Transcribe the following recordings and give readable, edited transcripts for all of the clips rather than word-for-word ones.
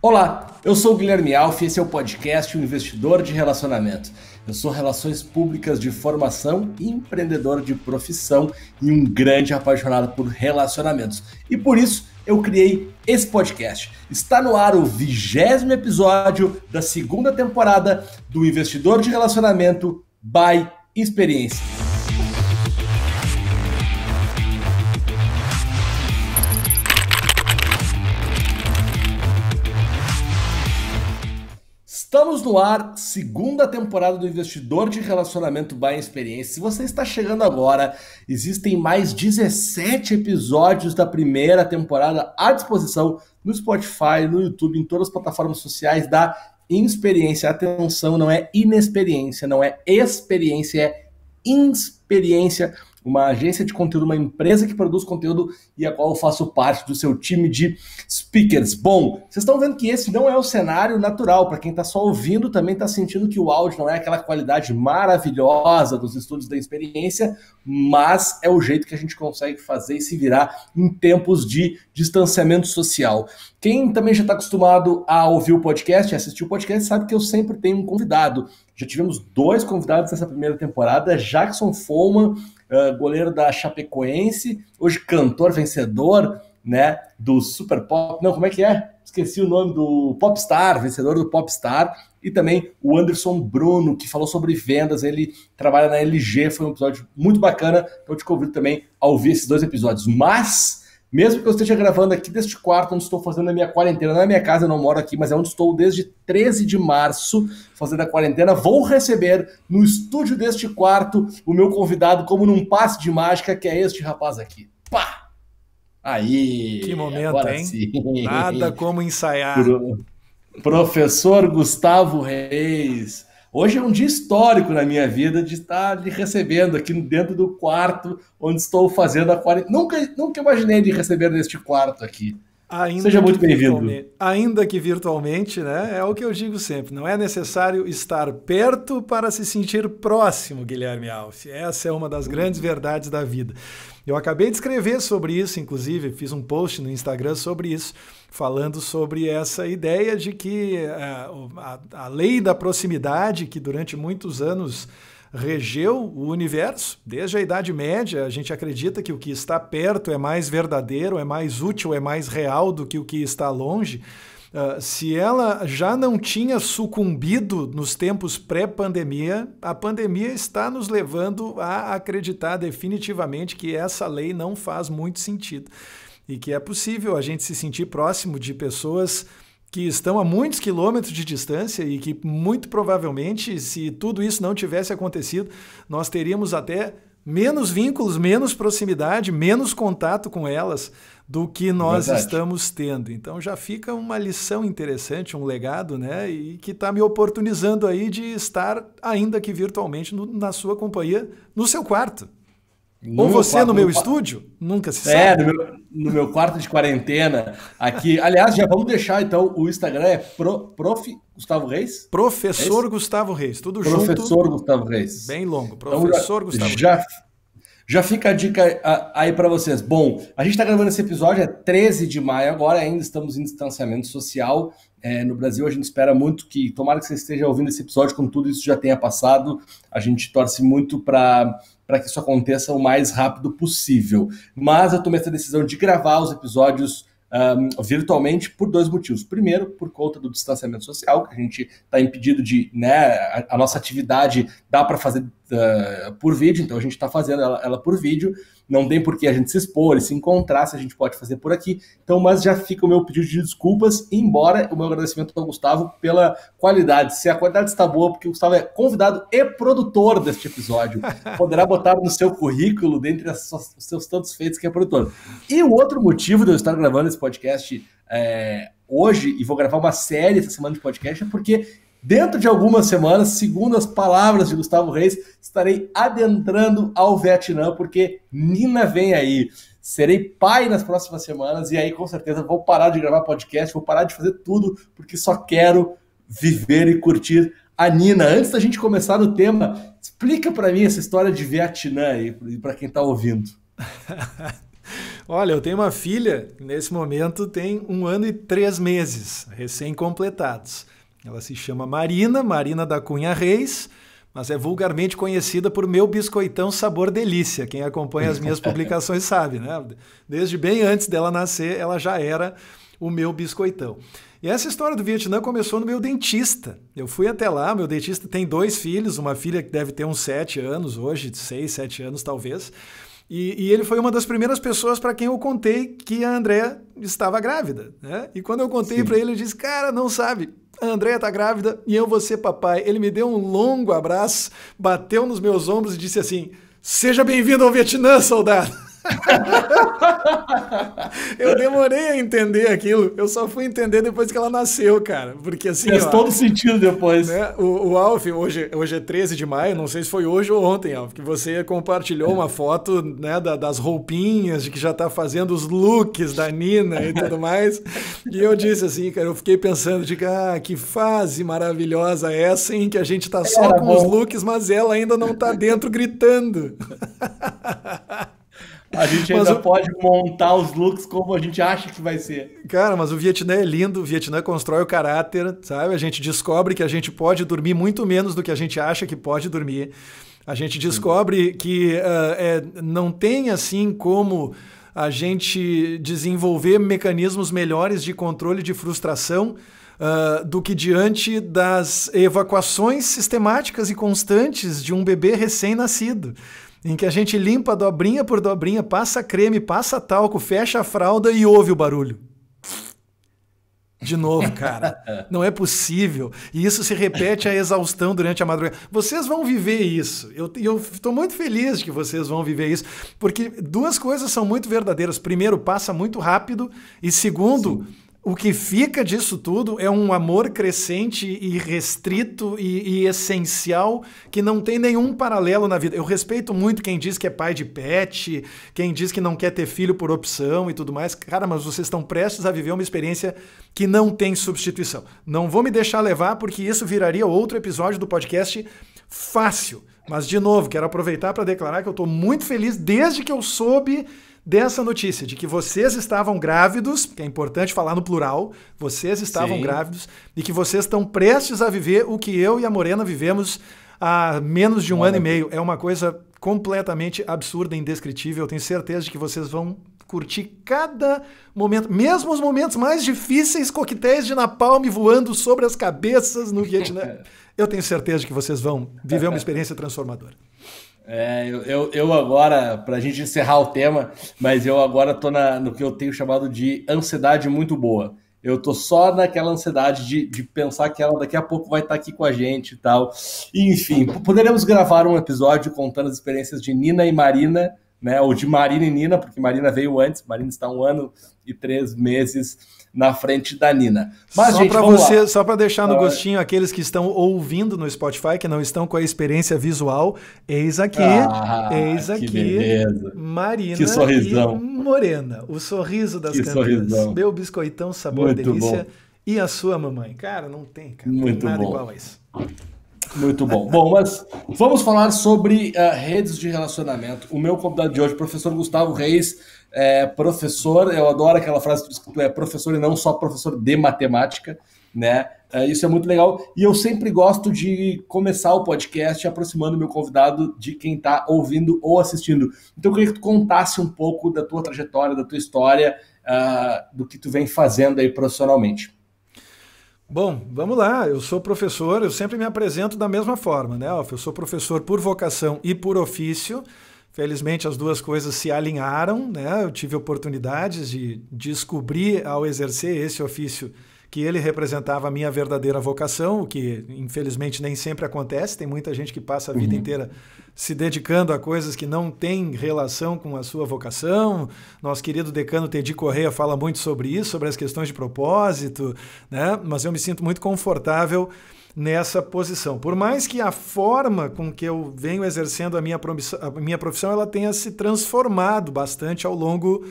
Olá, eu sou o Guilherme Alf e esse é o podcast O Investidor de Relacionamento. Eu sou relações públicas de formação, empreendedor de profissão e um grande apaixonado por relacionamentos. E por isso eu criei esse podcast. Está no ar o 20º episódio da segunda temporada do Investidor de Relacionamento by Experiência. Estamos no ar, segunda temporada do Investidor de Relacionamento by Experiência. Se você está chegando agora, existem mais 17 episódios da primeira temporada à disposição no Spotify, no YouTube, em todas as plataformas sociais da Experiência. Atenção, não é inexperiência, não é experiência, é experiência. Uma agência de conteúdo, uma empresa que produz conteúdo e a qual eu faço parte do seu time de speakers. Bom, vocês estão vendo que esse não é o cenário natural. Para quem está só ouvindo, também está sentindo que o áudio não é aquela qualidade maravilhosa dos estúdios da Experiência, mas é o jeito que a gente consegue fazer e se virar em tempos de distanciamento social. Quem também já está acostumado a ouvir o podcast, a assistir o podcast, sabe que eu sempre tenho um convidado. Já tivemos 2 convidados nessa primeira temporada, Jackson Follman, goleiro da Chapecoense, hoje cantor vencedor, né, do Super Pop, não, como é que é? Esqueci o nome do Popstar, vencedor do Popstar, e também o Anderson Bruno, que falou sobre vendas, ele trabalha na LG, foi um episódio muito bacana, então eu te convido também a ouvir esses 2 episódios, mas mesmo que eu esteja gravando aqui deste quarto onde estou fazendo a minha quarentena, não é minha casa, eu não moro aqui, mas é onde estou desde 13 de março fazendo a quarentena, vou receber no estúdio deste quarto o meu convidado como num passe de mágica, que é este rapaz aqui. Pá! Aí! Que momento, agora hein? sim. Nada como ensaiar. Professor Gustavo Reis. Hoje é um dia histórico na minha vida de estar lhe recebendo aqui dentro do quarto onde estou fazendo a quarentena. Nunca imaginei de receber neste quarto aqui. Seja muito bem-vindo. Ainda que virtualmente, né? É o que eu digo sempre. Não é necessário estar perto para se sentir próximo, Guilherme Alf. Essa é uma das grandes verdades da vida. Eu acabei de escrever sobre isso, inclusive, fiz um post no Instagram sobre isso, falando sobre essa ideia de que a lei da proximidade, que durante muitos anos regeu o universo, desde a Idade Média, a gente acredita que o que está perto é mais verdadeiro, é mais útil, é mais real do que o que está longe. Se ela já não tinha sucumbido nos tempos pré-pandemia, a pandemia está nos levando a acreditar definitivamente que essa lei não faz muito sentido e que é possível a gente se sentir próximo de pessoas que estão a muitos quilômetros de distância e que muito provavelmente, se tudo isso não tivesse acontecido, nós teríamos até menos vínculos, menos proximidade, menos contato com elas do que nós estamos tendo. Então já fica uma lição interessante, um legado, né? E que está me oportunizando aí de estar, ainda que virtualmente, na sua companhia, no seu quarto. Ou você no meu estúdio, nunca se sabe. No meu quarto de quarentena, aqui. Aliás, já vamos deixar, então, o Instagram é Prof. Gustavo Reis? Professor Gustavo Reis, tudo junto. Professor Gustavo Reis. Bem longo, Professor Gustavo Reis. Já fica a dica aí para vocês. Bom, a gente está gravando esse episódio, é 13 de maio agora, ainda estamos em distanciamento social. No Brasil, a gente espera muito que, tomara que você esteja ouvindo esse episódio quando tudo isso já tenha passado. A gente torce muito para que isso aconteça o mais rápido possível. Mas eu tomei essa decisão de gravar os episódios virtualmente por 2 motivos. Primeiro, por conta do distanciamento social, que a gente está impedido de, né, a nossa atividade dá para fazer por vídeo, então a gente está fazendo ela por vídeo, não tem por que a gente se expor e se encontrar, se a gente pode fazer por aqui. Então, mas já fica o meu pedido de desculpas, embora o meu agradecimento ao Gustavo pela qualidade. Se a qualidade está boa, porque o Gustavo é convidado e produtor deste episódio, poderá botar no seu currículo, dentre os seus tantos feitos, que é produtor. E o outro motivo de eu estar gravando esse podcast hoje, e vou gravar uma série essa semana de podcast, é porque dentro de algumas semanas, segundo as palavras de Gustavo Reis, estarei adentrando ao Vietnã, porque Nina vem aí. Serei pai nas próximas semanas e aí com certeza vou parar de gravar podcast, vou parar de fazer tudo, porque só quero viver e curtir a Nina. Antes da gente começar no tema, explica para mim essa história de Vietnã aí, para quem está ouvindo. Olha, eu tenho uma filha, nesse momento tem 1 ano e 3 meses, recém-completados. Ela se chama Marina da Cunha Reis, mas é vulgarmente conhecida por Meu Biscoitão Sabor Delícia. Quem acompanha as minhas publicações sabe, né? Desde bem antes dela nascer, ela já era o Meu Biscoitão. E essa história do Vietnã começou no meu dentista. Eu fui até lá, meu dentista tem 2 filhos, uma filha que deve ter uns 7 anos hoje, 6, 7 anos talvez. E ele foi uma das primeiras pessoas para quem eu contei que a Andréa estava grávida, né? E quando eu contei para ele disse, cara, não sabe, a Andréa está grávida e eu vou ser papai. Ele me deu um longo abraço, bateu nos meus ombros e disse assim, seja bem-vindo ao Vietnã, soldado. Eu demorei a entender aquilo, eu só fui entender depois que ela nasceu, cara, porque assim... Faz todo sentido depois. Né, o Alf, hoje é 13 de maio, não sei se foi hoje ou ontem, Alf, que você compartilhou uma foto, né, das roupinhas, de que já tá fazendo os looks da Nina e tudo mais, e eu disse assim, cara, eu fiquei pensando, que fase maravilhosa essa, em que a gente tá só com os looks, mas ela ainda não tá dentro gritando. A gente ainda pode montar os looks como a gente acha que vai ser. Cara, mas o Vietnã é lindo, o Vietnã constrói o caráter, sabe? A gente descobre que a gente pode dormir muito menos do que a gente acha que pode dormir. A gente descobre que não tem assim como a gente desenvolver mecanismos melhores de controle de frustração do que diante das evacuações sistemáticas e constantes de um bebê recém-nascido, em que a gente limpa dobrinha por dobrinha, passa creme, passa talco, fecha a fralda e ouve o barulho. De novo, cara, não é possível. E isso se repete a exaustão durante a madrugada. Vocês vão viver isso. Eu estou muito feliz de que vocês vão viver isso, porque 2 coisas são muito verdadeiras. Primeiro, passa muito rápido, e segundo... Sim. O que fica disso tudo é um amor crescente e restrito e essencial que não tem nenhum paralelo na vida. Eu respeito muito quem diz que é pai de pet, quem diz que não quer ter filho por opção e tudo mais. Cara, mas vocês estão prestes a viver uma experiência que não tem substituição. Não vou me deixar levar porque isso viraria outro episódio do podcast fácil. Mas, de novo, quero aproveitar para declarar que eu estou muito feliz desde que eu soube dessa notícia, de que vocês estavam grávidos, que é importante falar no plural, vocês estavam grávidos e que vocês estão prestes a viver o que eu e a Morena vivemos há menos de 1 ano e meio. É uma coisa completamente absurda e indescritível. Eu tenho certeza de que vocês vão curtir cada momento, mesmo os momentos mais difíceis, coquetéis de napalm voando sobre as cabeças no Vietnã. Eu tenho certeza de que vocês vão viver uma experiência transformadora. Eu agora, pra gente encerrar o tema, mas eu agora tô no que eu tenho chamado de ansiedade muito boa. Eu tô só naquela ansiedade de pensar que ela daqui a pouco vai estar aqui com a gente e tal. E, enfim, poderemos gravar um episódio contando as experiências de Nina e Marina, né? Ou de Marina e Nina, porque Marina veio antes, Marina está 1 ano e 3 meses na frente da Nina. Mas, só para deixar no gostinho aqueles que estão ouvindo no Spotify, que não estão com a experiência visual, eis aqui, beleza. Marina que sorrisão. E Morena, o sorriso das Campinas, Meu Biscoitão Sabor muito Delícia bom. E a sua mamãe. Cara, não tem, cara, muito nada bom. igual a isso. Muito bom. Bom, mas vamos falar sobre redes de relacionamento. O meu convidado de hoje, o professor Gustavo Reis, professor, eu adoro aquela frase que tu é professor e não só professor de matemática, né? Isso é muito legal. E eu sempre gosto de começar o podcast aproximando o meu convidado de quem está ouvindo ou assistindo. Então eu queria que tu contasse um pouco da tua trajetória, da tua história, do que tu vem fazendo aí profissionalmente. Bom, vamos lá. Eu sou professor, eu sempre me apresento da mesma forma, né, Alf? Eu sou professor por vocação e por ofício. Felizmente as 2 coisas se alinharam, né? Eu tive oportunidades de descobrir ao exercer esse ofício que ele representava a minha verdadeira vocação, o que infelizmente nem sempre acontece. Tem muita gente que passa a vida inteira se dedicando a coisas que não têm relação com a sua vocação. Nosso querido decano Tedi Correia fala muito sobre isso, sobre as questões de propósito, né? Mas eu me sinto muito confortável nessa posição. Por mais que a forma com que eu venho exercendo a minha profissão ela tenha se transformado bastante ao longo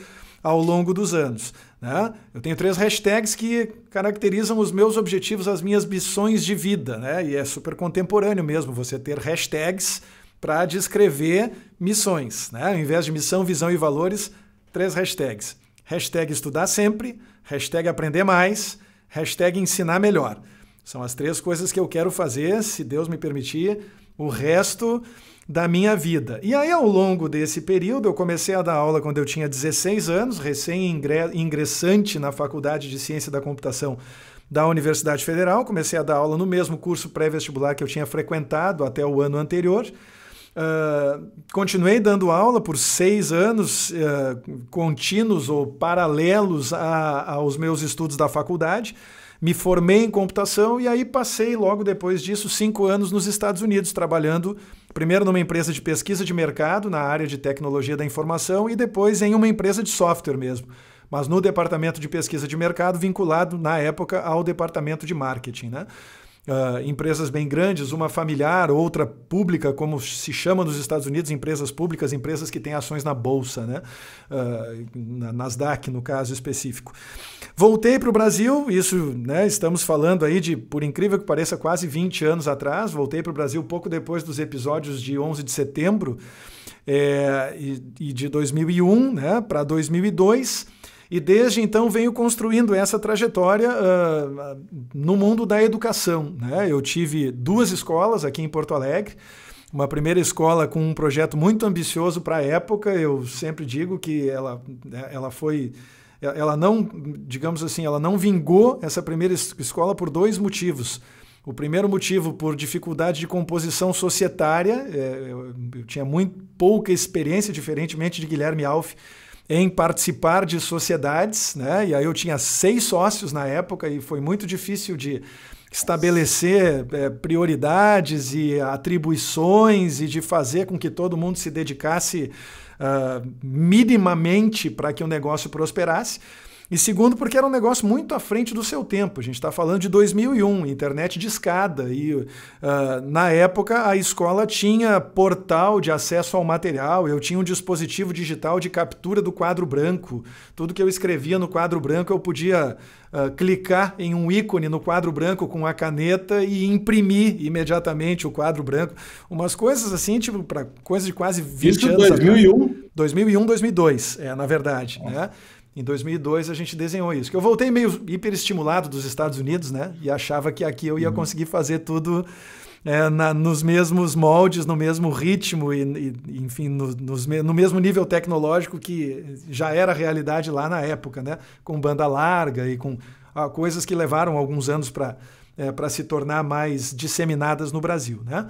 dos anos, né? Eu tenho 3 hashtags que caracterizam os meus objetivos, as minhas missões de vida, né? E é super contemporâneo mesmo você ter hashtags para descrever missões, né? Ao invés de missão, visão e valores, 3 hashtags. Hashtag estudar sempre, hashtag aprender mais, hashtag ensinar melhor. São as 3 coisas que eu quero fazer, se Deus me permitir, o resto da minha vida. E aí, ao longo desse período, eu comecei a dar aula quando eu tinha 16 anos, recém-ingressante na Faculdade de Ciência da Computação da Universidade Federal. Comecei a dar aula no mesmo curso pré-vestibular que eu tinha frequentado até o ano anterior. Continuei dando aula por 6 anos contínuos ou paralelos aos meus estudos da faculdade. Me formei em computação e aí passei logo depois disso 5 anos nos Estados Unidos, trabalhando primeiro numa empresa de pesquisa de mercado na área de tecnologia da informação e depois em uma empresa de software mesmo, mas no departamento de pesquisa de mercado vinculado na época ao departamento de marketing, né? Empresas bem grandes, uma familiar, outra pública, como se chama nos Estados Unidos, empresas públicas, empresas que têm ações na Bolsa, né? Na Nasdaq, no caso específico. Voltei para o Brasil, isso, né, estamos falando aí de, por incrível que pareça, quase 20 anos atrás. Voltei para o Brasil pouco depois dos episódios de 11 de setembro e de 2001, né, para 2002. E desde então venho construindo essa trajetória no mundo da educação, né? Eu tive 2 escolas aqui em Porto Alegre. Uma primeira escola com um projeto muito ambicioso para a época. Eu sempre digo que ela não, digamos assim, ela não vingou essa primeira escola por 2 motivos. O primeiro motivo por dificuldade de composição societária. Eu tinha muito pouca experiência, diferentemente de Guilherme Alf, em participar de sociedades, né? E aí eu tinha 6 sócios na época e foi muito difícil de estabelecer prioridades e atribuições e de fazer com que todo mundo se dedicasse minimamente para que o negócio prosperasse. E segundo, porque era um negócio muito à frente do seu tempo. A gente está falando de 2001, internet discada. E na época a escola tinha portal de acesso ao material, eu tinha um dispositivo digital de captura do quadro branco. Tudo que eu escrevia no quadro branco eu podia clicar em um ícone no quadro branco com a caneta e imprimir imediatamente o quadro branco. Umas coisas assim, tipo, para coisa de quase 20 anos. 2001? 2001, 2002, na verdade, né? Em 2002 a gente desenhou isso. Que eu voltei meio hiperestimulado dos Estados Unidos, né? E achava que aqui eu ia conseguir fazer tudo nos mesmos moldes, no mesmo ritmo e enfim, no mesmo nível tecnológico que já era realidade lá na época, né? Com banda larga e com coisas que levaram alguns anos para se tornar mais disseminadas no Brasil, né?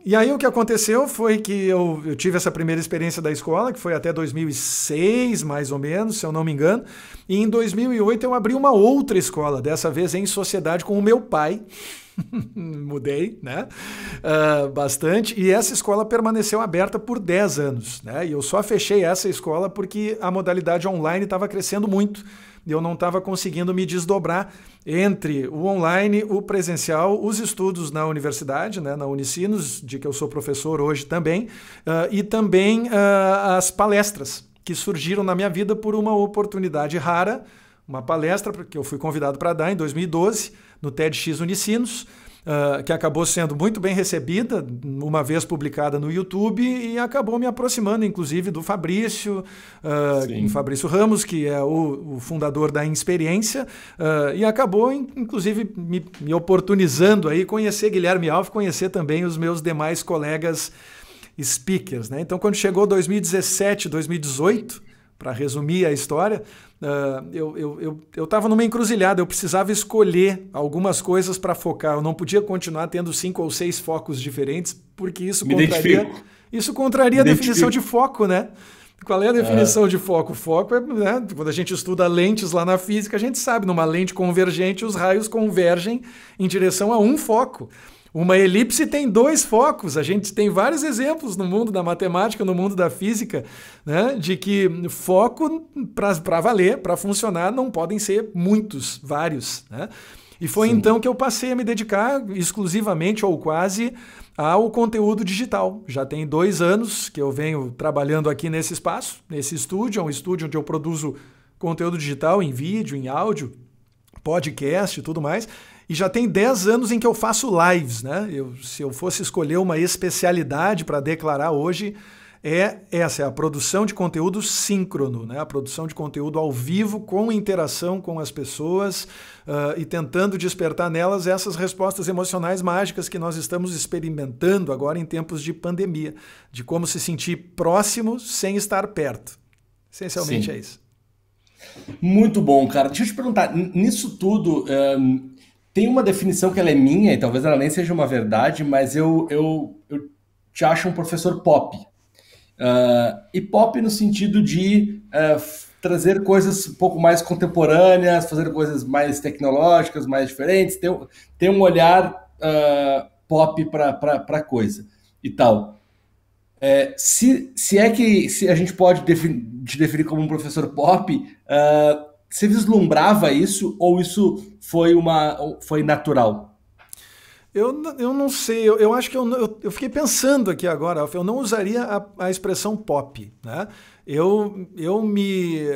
E aí o que aconteceu foi que eu tive essa primeira experiência da escola, que foi até 2006, mais ou menos, se eu não me engano. E em 2008 eu abri uma outra escola, dessa vez em sociedade com o meu pai. Mudei, né? Bastante. E essa escola permaneceu aberta por 10 anos, né? E eu só fechei essa escola porque a modalidade online estava crescendo muito. E eu não estava conseguindo me desdobrar entre o online, o presencial, os estudos na universidade, né, na Unicinos, de que eu sou professor hoje também, e também as palestras que surgiram na minha vida por uma oportunidade rara, uma palestra que eu fui convidado para dar em 2012, no TEDx Unicinos, que acabou sendo muito bem recebida, uma vez publicada no YouTube, e acabou me aproximando, inclusive, do Fabrício, Fabrício Ramos, que é o fundador da Inexperiência, e acabou, inclusive, me oportunizando aí conhecer Guilherme Alf, conhecer também os meus demais colegas speakers, né? Então, quando chegou 2017, 2018, para resumir a história, eu estava numa encruzilhada, eu precisava escolher algumas coisas para focar, eu não podia continuar tendo 5 ou 6 focos diferentes, porque isso contraria a definição de foco, né? Qual é a definição de foco? Foco é, né, quando a gente estuda lentes lá na física, a gente sabe, numa lente convergente os raios convergem em direção a um foco. Uma elipse tem 2 focos. A gente tem vários exemplos no mundo da matemática, no mundo da física, né, de que foco, para valer, para funcionar, não podem ser muitos, vários, né? E foi então que eu passei a me dedicar exclusivamente ou quase ao conteúdo digital. Já tem 2 anos que eu venho trabalhando aqui nesse espaço, nesse estúdio. É um estúdio onde eu produzo conteúdo digital em vídeo, em áudio, podcast e tudo mais. E já tem 10 anos em que eu faço lives, né? Se eu fosse escolher uma especialidade para declarar hoje, essa, é a produção de conteúdo síncrono, né? A produção de conteúdo ao vivo, com interação com as pessoas e tentando despertar nelas essas respostas emocionais mágicas que nós estamos experimentando agora em tempos de pandemia, de como se sentir próximo sem estar perto. Essencialmente é isso. Muito bom, cara. Deixa eu te perguntar, nisso tudo, tem uma definição que ela é minha, e talvez ela nem seja uma verdade, mas eu te acho um professor pop. E pop no sentido de trazer coisas um pouco mais contemporâneas, fazer coisas mais tecnológicas, mais diferentes, ter um olhar pop para a coisa e tal. Se a gente pode te definir como um professor pop, você vislumbrava isso ou isso foi natural? Eu não sei, eu acho que eu fiquei pensando aqui agora, eu não usaria a expressão pop, né? Eu me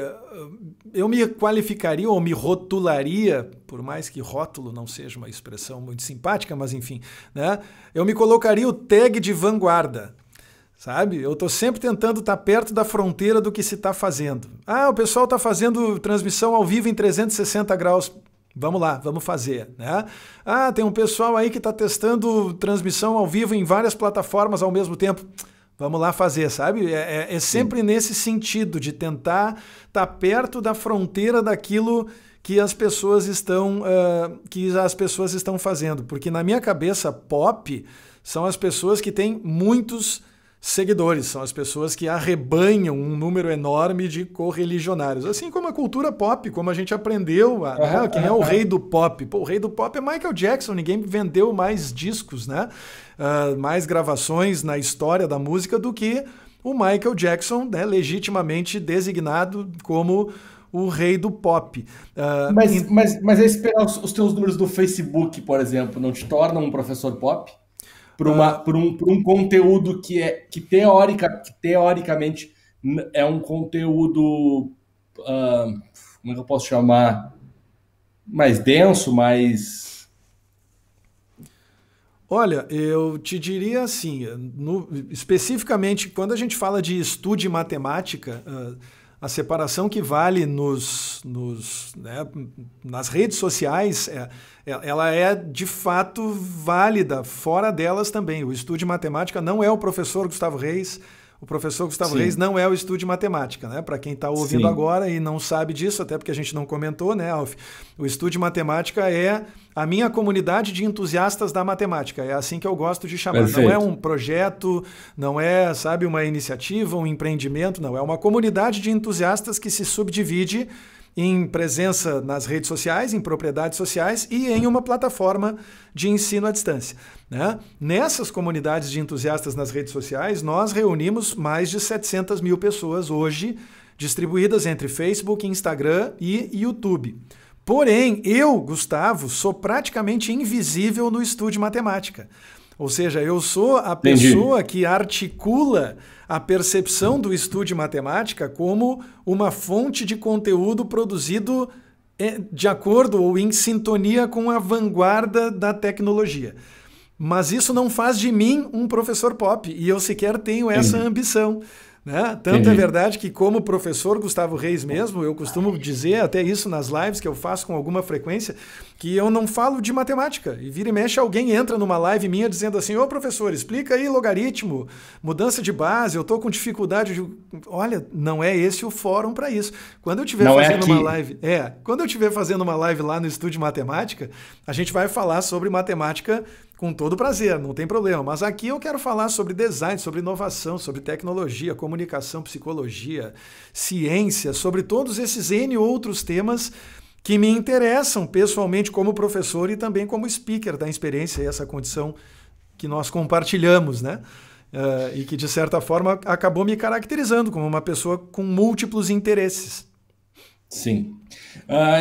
qualificaria ou me rotularia, por mais que rótulo não seja uma expressão muito simpática, mas enfim, né? Eu me colocaria o tag de vanguarda. Sabe? Eu estou sempre tentando estar perto da fronteira do que se está fazendo. O pessoal está fazendo transmissão ao vivo em 360 graus. Vamos lá, vamos fazer, né? Tem um pessoal aí que está testando transmissão ao vivo em várias plataformas ao mesmo tempo. Vamos lá fazer, sabe? É sempre nesse sentido de tentar estar perto da fronteira daquilo que as pessoas estão fazendo. Porque na minha cabeça, pop são as pessoas que têm muitos seguidores, são as pessoas que arrebanham um número enorme de correligionários. Assim como a cultura pop, como a gente aprendeu, quem é o rei do pop? Pô, o rei do pop é Michael Jackson, ninguém vendeu mais discos, né? Mais gravações na história da música do que o Michael Jackson, né? Legitimamente designado como o rei do pop. Mas aí se pegar os teus números do Facebook, por exemplo, não te torna um professor pop? Por um conteúdo que teoricamente é um conteúdo, como é que eu posso chamar? Mais denso, mais... Olha, eu te diria assim, especificamente quando a gente fala de estudo de matemática, a separação que vale nas redes sociais, ela é de fato válida, fora delas também. O estudo de matemática não é o professor Gustavo Reis, o professor Gustavo Reis não é o estudo de matemática, né? Para quem está ouvindo agora e não sabe disso, até porque a gente não comentou, né, Alf? O estudo de matemática é a minha comunidade de entusiastas da matemática. É assim que eu gosto de chamar. Perfeito. Não é um projeto, não é, sabe, uma iniciativa, um empreendimento, não. É uma comunidade de entusiastas que se subdivide em presença nas redes sociais, em propriedades sociais e em uma plataforma de ensino à distância, né? Nessas comunidades de entusiastas nas redes sociais, nós reunimos mais de 700 mil pessoas hoje, distribuídas entre Facebook, Instagram e YouTube. Porém, eu, Gustavo, sou praticamente invisível no estudo de matemática. Ou seja, eu sou a pessoa que articula a percepção do estudo de matemática como uma fonte de conteúdo produzido de acordo ou em sintonia com a vanguarda da tecnologia. Mas isso não faz de mim um professor pop, e eu sequer tenho essa ambição. Né? Tanto é verdade que, como professor Gustavo Reis mesmo, eu costumo dizer até isso nas lives que eu faço com alguma frequência, que eu não falo de matemática. E vira e mexe, alguém entra numa live minha dizendo assim: ô professor, explica aí logaritmo, mudança de base, eu estou com dificuldade de... Olha, não é esse o fórum para isso. Quando eu estiver fazendo uma live... quando eu estiver fazendo uma live lá no Estudo de Matemática, a gente vai falar sobre matemática com todo prazer, não tem problema. Mas aqui eu quero falar sobre design, sobre inovação, sobre tecnologia, comunicação, psicologia, ciência, sobre todos esses N outros temas que me interessam pessoalmente como professor e também como speaker da experiência e essa condição que nós compartilhamos, né? E que, de certa forma, acabou me caracterizando como uma pessoa com múltiplos interesses. Sim.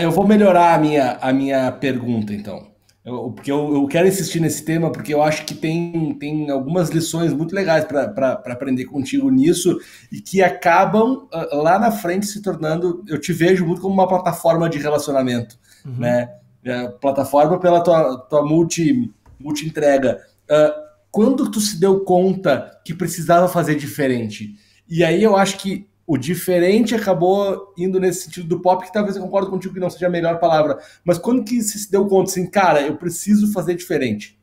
Eu vou melhorar a minha pergunta, então. Porque eu quero insistir nesse tema, porque eu acho que tem algumas lições muito legais para aprender contigo nisso e que acabam lá na frente se tornando, eu te vejo muito como uma plataforma de relacionamento, né? Plataforma pela tua multi-entrega. quando tu se deu conta que precisava fazer diferente? E aí eu acho que o diferente acabou indo nesse sentido do pop, que talvez eu concordo contigo que não seja a melhor palavra, mas quando que você se deu conta assim, cara, eu preciso fazer diferente?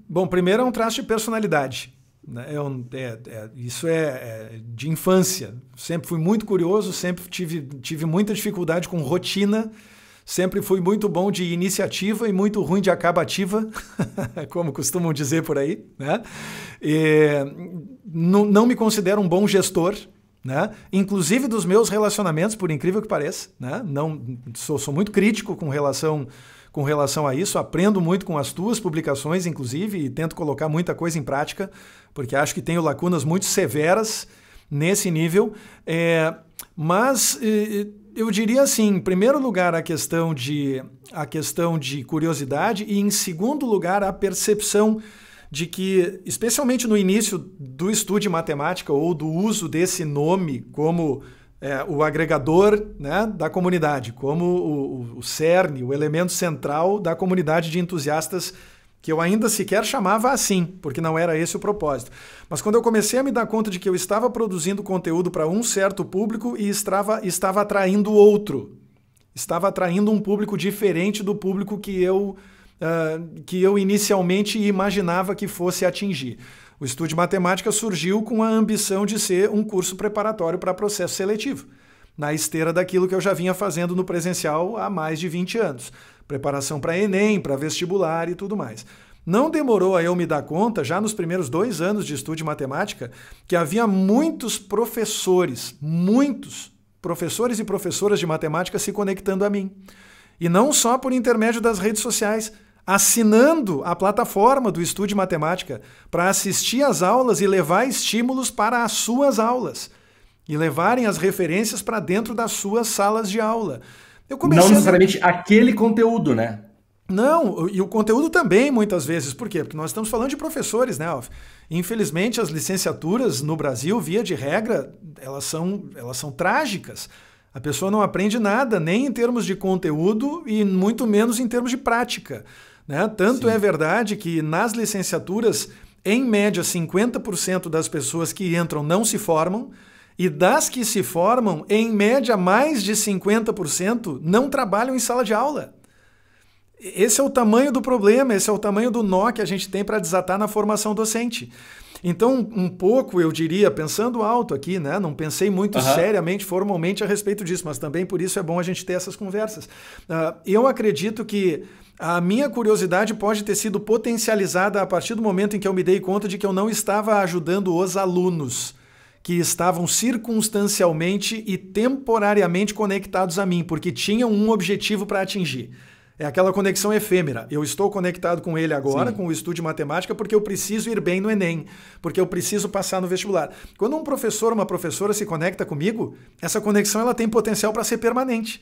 Bom, primeiro é um traço de personalidade. Né? Isso é de infância. Sempre fui muito curioso, sempre tive muita dificuldade com rotina, sempre fui muito bom de iniciativa e muito ruim de acabativa, como costumam dizer por aí. Né? Não me considero um bom gestor, né? Inclusive dos meus relacionamentos, por incrível que pareça. Né? Não, sou muito crítico com relação a isso, aprendo muito com as tuas publicações, inclusive, e tento colocar muita coisa em prática, porque acho que tenho lacunas muito severas nesse nível. Mas eu diria assim, em primeiro lugar, a questão de curiosidade e, em segundo lugar, a percepção de que, especialmente no início do estudo de matemática ou do uso desse nome como o agregador, né, da comunidade, como o cerne, o elemento central da comunidade de entusiastas, que eu ainda sequer chamava assim, porque não era esse o propósito. Mas quando eu comecei a me dar conta de que eu estava produzindo conteúdo para um certo público e estava atraindo outro, estava atraindo um público diferente do público que eu inicialmente imaginava que fosse atingir. O estudo de matemática surgiu com a ambição de ser um curso preparatório para processo seletivo, na esteira daquilo que eu já vinha fazendo no presencial há mais de 20 anos. Preparação para Enem, para vestibular e tudo mais. Não demorou a eu me dar conta, já nos primeiros 2 anos de estudo de matemática, que havia muitos professores e professoras de matemática se conectando a mim. E não só por intermédio das redes sociais, assinando a plataforma do Estudo de Matemática para assistir às aulas e levar estímulos para as suas aulas e levarem as referências para dentro das suas salas de aula. Não necessariamente aquele conteúdo, né? Não, e o conteúdo também, muitas vezes. Por quê? Porque nós estamos falando de professores, né, Alf? Infelizmente, as licenciaturas no Brasil, via de regra, elas são trágicas. A pessoa não aprende nada, nem em termos de conteúdo e muito menos em termos de prática. Né? Tanto Sim. É verdade que nas licenciaturas, em média, 50% das pessoas que entram não se formam, e das que se formam, em média, mais de 50% não trabalham em sala de aula. Esse é o tamanho do problema, esse é o tamanho do nó que a gente tem para desatar na formação docente. Então, um pouco, eu diria, pensando alto aqui, né? Não pensei muito seriamente, formalmente a respeito disso, mas também por isso é bom a gente ter essas conversas. Eu acredito que a minha curiosidade pode ter sido potencializada a partir do momento em que eu me dei conta de que eu não estava ajudando os alunos que estavam circunstancialmente e temporariamente conectados a mim, porque tinham um objetivo para atingir. É aquela conexão efêmera. Eu estou conectado com ele agora, Sim. com o estudo de matemática, porque eu preciso ir bem no Enem, porque eu preciso passar no vestibular. Quando um professor ou uma professora se conecta comigo, essa conexão ela tem potencial para ser permanente.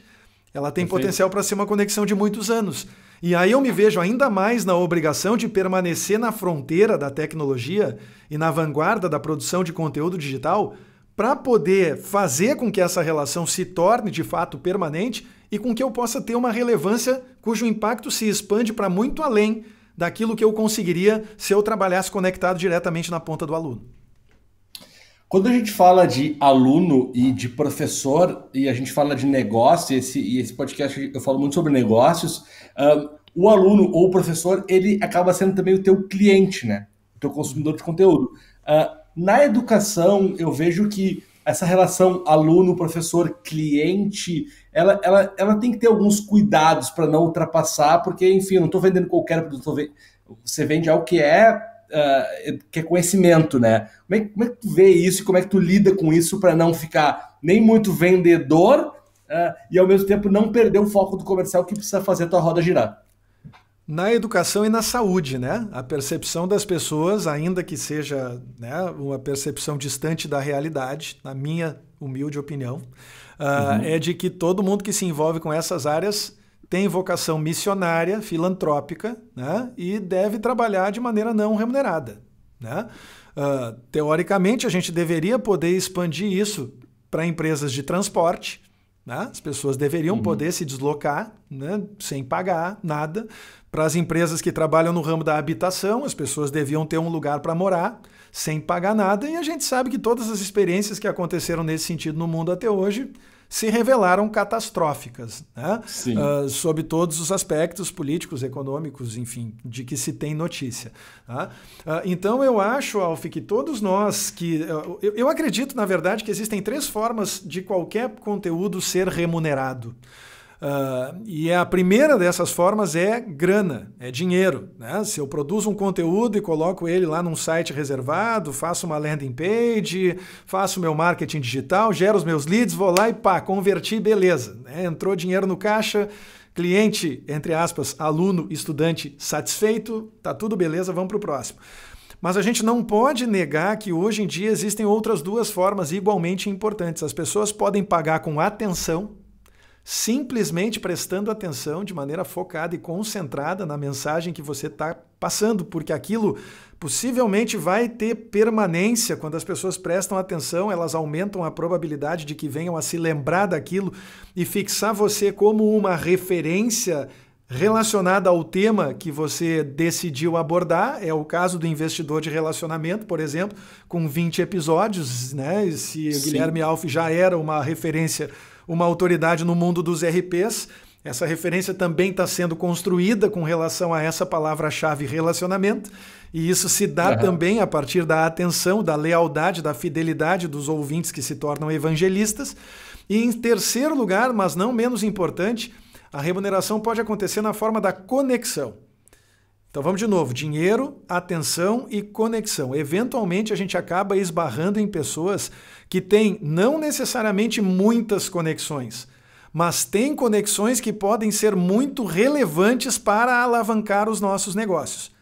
Ela tem potencial para ser uma conexão de muitos anos. E aí eu me vejo ainda mais na obrigação de permanecer na fronteira da tecnologia e na vanguarda da produção de conteúdo digital para poder fazer com que essa relação se torne de fato permanente e com que eu possa ter uma relevância cujo impacto se expande para muito além daquilo que eu conseguiria se eu trabalhasse conectado diretamente na ponta do aluno. Quando a gente fala de aluno e de professor, e a gente fala de negócio, esse podcast eu falo muito sobre negócios, o aluno ou o professor, ele acaba sendo também o teu cliente, né? O teu consumidor de conteúdo. Na educação, eu vejo que essa relação aluno, professor, cliente, ela tem que ter alguns cuidados para não ultrapassar, porque, enfim, eu não estou vendendo qualquer produto, você vende algo que é conhecimento, né? Como é que tu vê isso e como é que tu lida com isso para não ficar nem muito vendedor e, ao mesmo tempo, não perder o foco do comercial que precisa fazer a tua roda girar? Na educação e na saúde, né? A percepção das pessoas, ainda que seja, né, uma percepção distante da realidade, na minha humilde opinião, é de que todo mundo que se envolve com essas áreas tem vocação missionária, filantrópica, né? E deve trabalhar de maneira não remunerada. Né? Teoricamente, a gente deveria poder expandir isso para empresas de transporte, né? As pessoas deveriam poder se deslocar, né, sem pagar nada. Para as empresas que trabalham no ramo da habitação, as pessoas deviam ter um lugar para morar sem pagar nada. E a gente sabe que todas as experiências que aconteceram nesse sentido no mundo até hoje se revelaram catastróficas, né? Sob todos os aspectos políticos, econômicos, enfim, de que se tem notícia. Tá? Então eu acho, Alf, que todos nós que... Eu acredito, na verdade, que existem 3 formas de qualquer conteúdo ser remunerado. E a primeira dessas formas é grana, é dinheiro, né? Se eu produzo um conteúdo e coloco ele lá num site reservado, faço uma landing page, faço meu marketing digital, gero os meus leads, vou lá e pá, converti, beleza, né? Entrou dinheiro no caixa, cliente, entre aspas, aluno, estudante satisfeito, tá tudo beleza, vamos para o próximo. Mas a gente não pode negar que hoje em dia existem outras 2 formas igualmente importantes. As pessoas podem pagar com atenção, simplesmente prestando atenção de maneira focada e concentrada na mensagem que você está passando, porque aquilo possivelmente vai ter permanência. Quando as pessoas prestam atenção, elas aumentam a probabilidade de que venham a se lembrar daquilo e fixar você como uma referência relacionada ao tema que você decidiu abordar. É o caso do investidor de relacionamento, por exemplo, com 20 episódios, né? Se o Guilherme Alf já era uma referência, uma autoridade no mundo dos RPs, essa referência também está sendo construída com relação a essa palavra-chave relacionamento, e isso se dá também a partir da atenção, da lealdade, da fidelidade dos ouvintes que se tornam evangelistas. E em terceiro lugar, mas não menos importante, a remuneração pode acontecer na forma da conexão. Então vamos de novo, dinheiro, atenção e conexão. Eventualmente a gente acaba esbarrando em pessoas que têm não necessariamente muitas conexões, mas têm conexões que podem ser muito relevantes para alavancar os nossos negócios.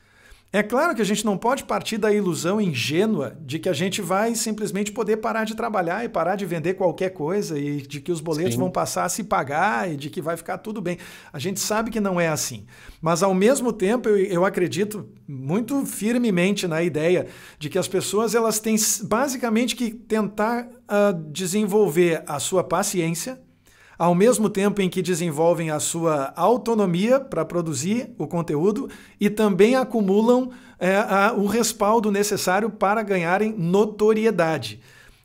É claro que a gente não pode partir da ilusão ingênua de que a gente vai simplesmente poder parar de trabalhar e parar de vender qualquer coisa e de que os boletos vão passar a se pagar e de que vai ficar tudo bem. A gente sabe que não é assim. Mas, ao mesmo tempo, eu acredito muito firmemente na ideia de que as pessoas elas têm basicamente que tentar desenvolver a sua paciência, ao mesmo tempo em que desenvolvem a sua autonomia para produzir o conteúdo e também acumulam o respaldo necessário para ganharem notoriedade.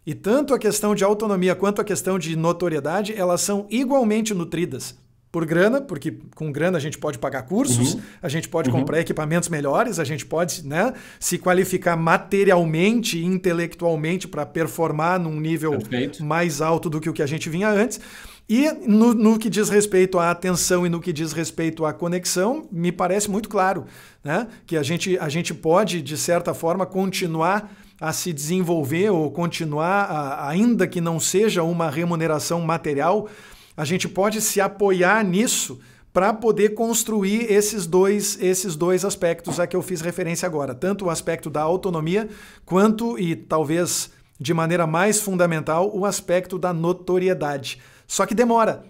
E tanto a questão de autonomia quanto a questão de notoriedade, elas são igualmente nutridas por grana, porque com grana a gente pode pagar cursos, a gente pode comprar equipamentos melhores, a gente pode, né, se qualificar materialmente e intelectualmente para performar num nível mais alto do que o que a gente vinha antes. E no que diz respeito à atenção e no que diz respeito à conexão, me parece muito claro, né, que a gente pode, de certa forma, continuar a se desenvolver ou continuar, ainda que não seja uma remuneração material, a gente pode se apoiar nisso para poder construir esses dois aspectos a que eu fiz referência agora. Tanto o aspecto da autonomia, quanto, e talvez de maneira mais fundamental, o aspecto da notoriedade. Só que demora,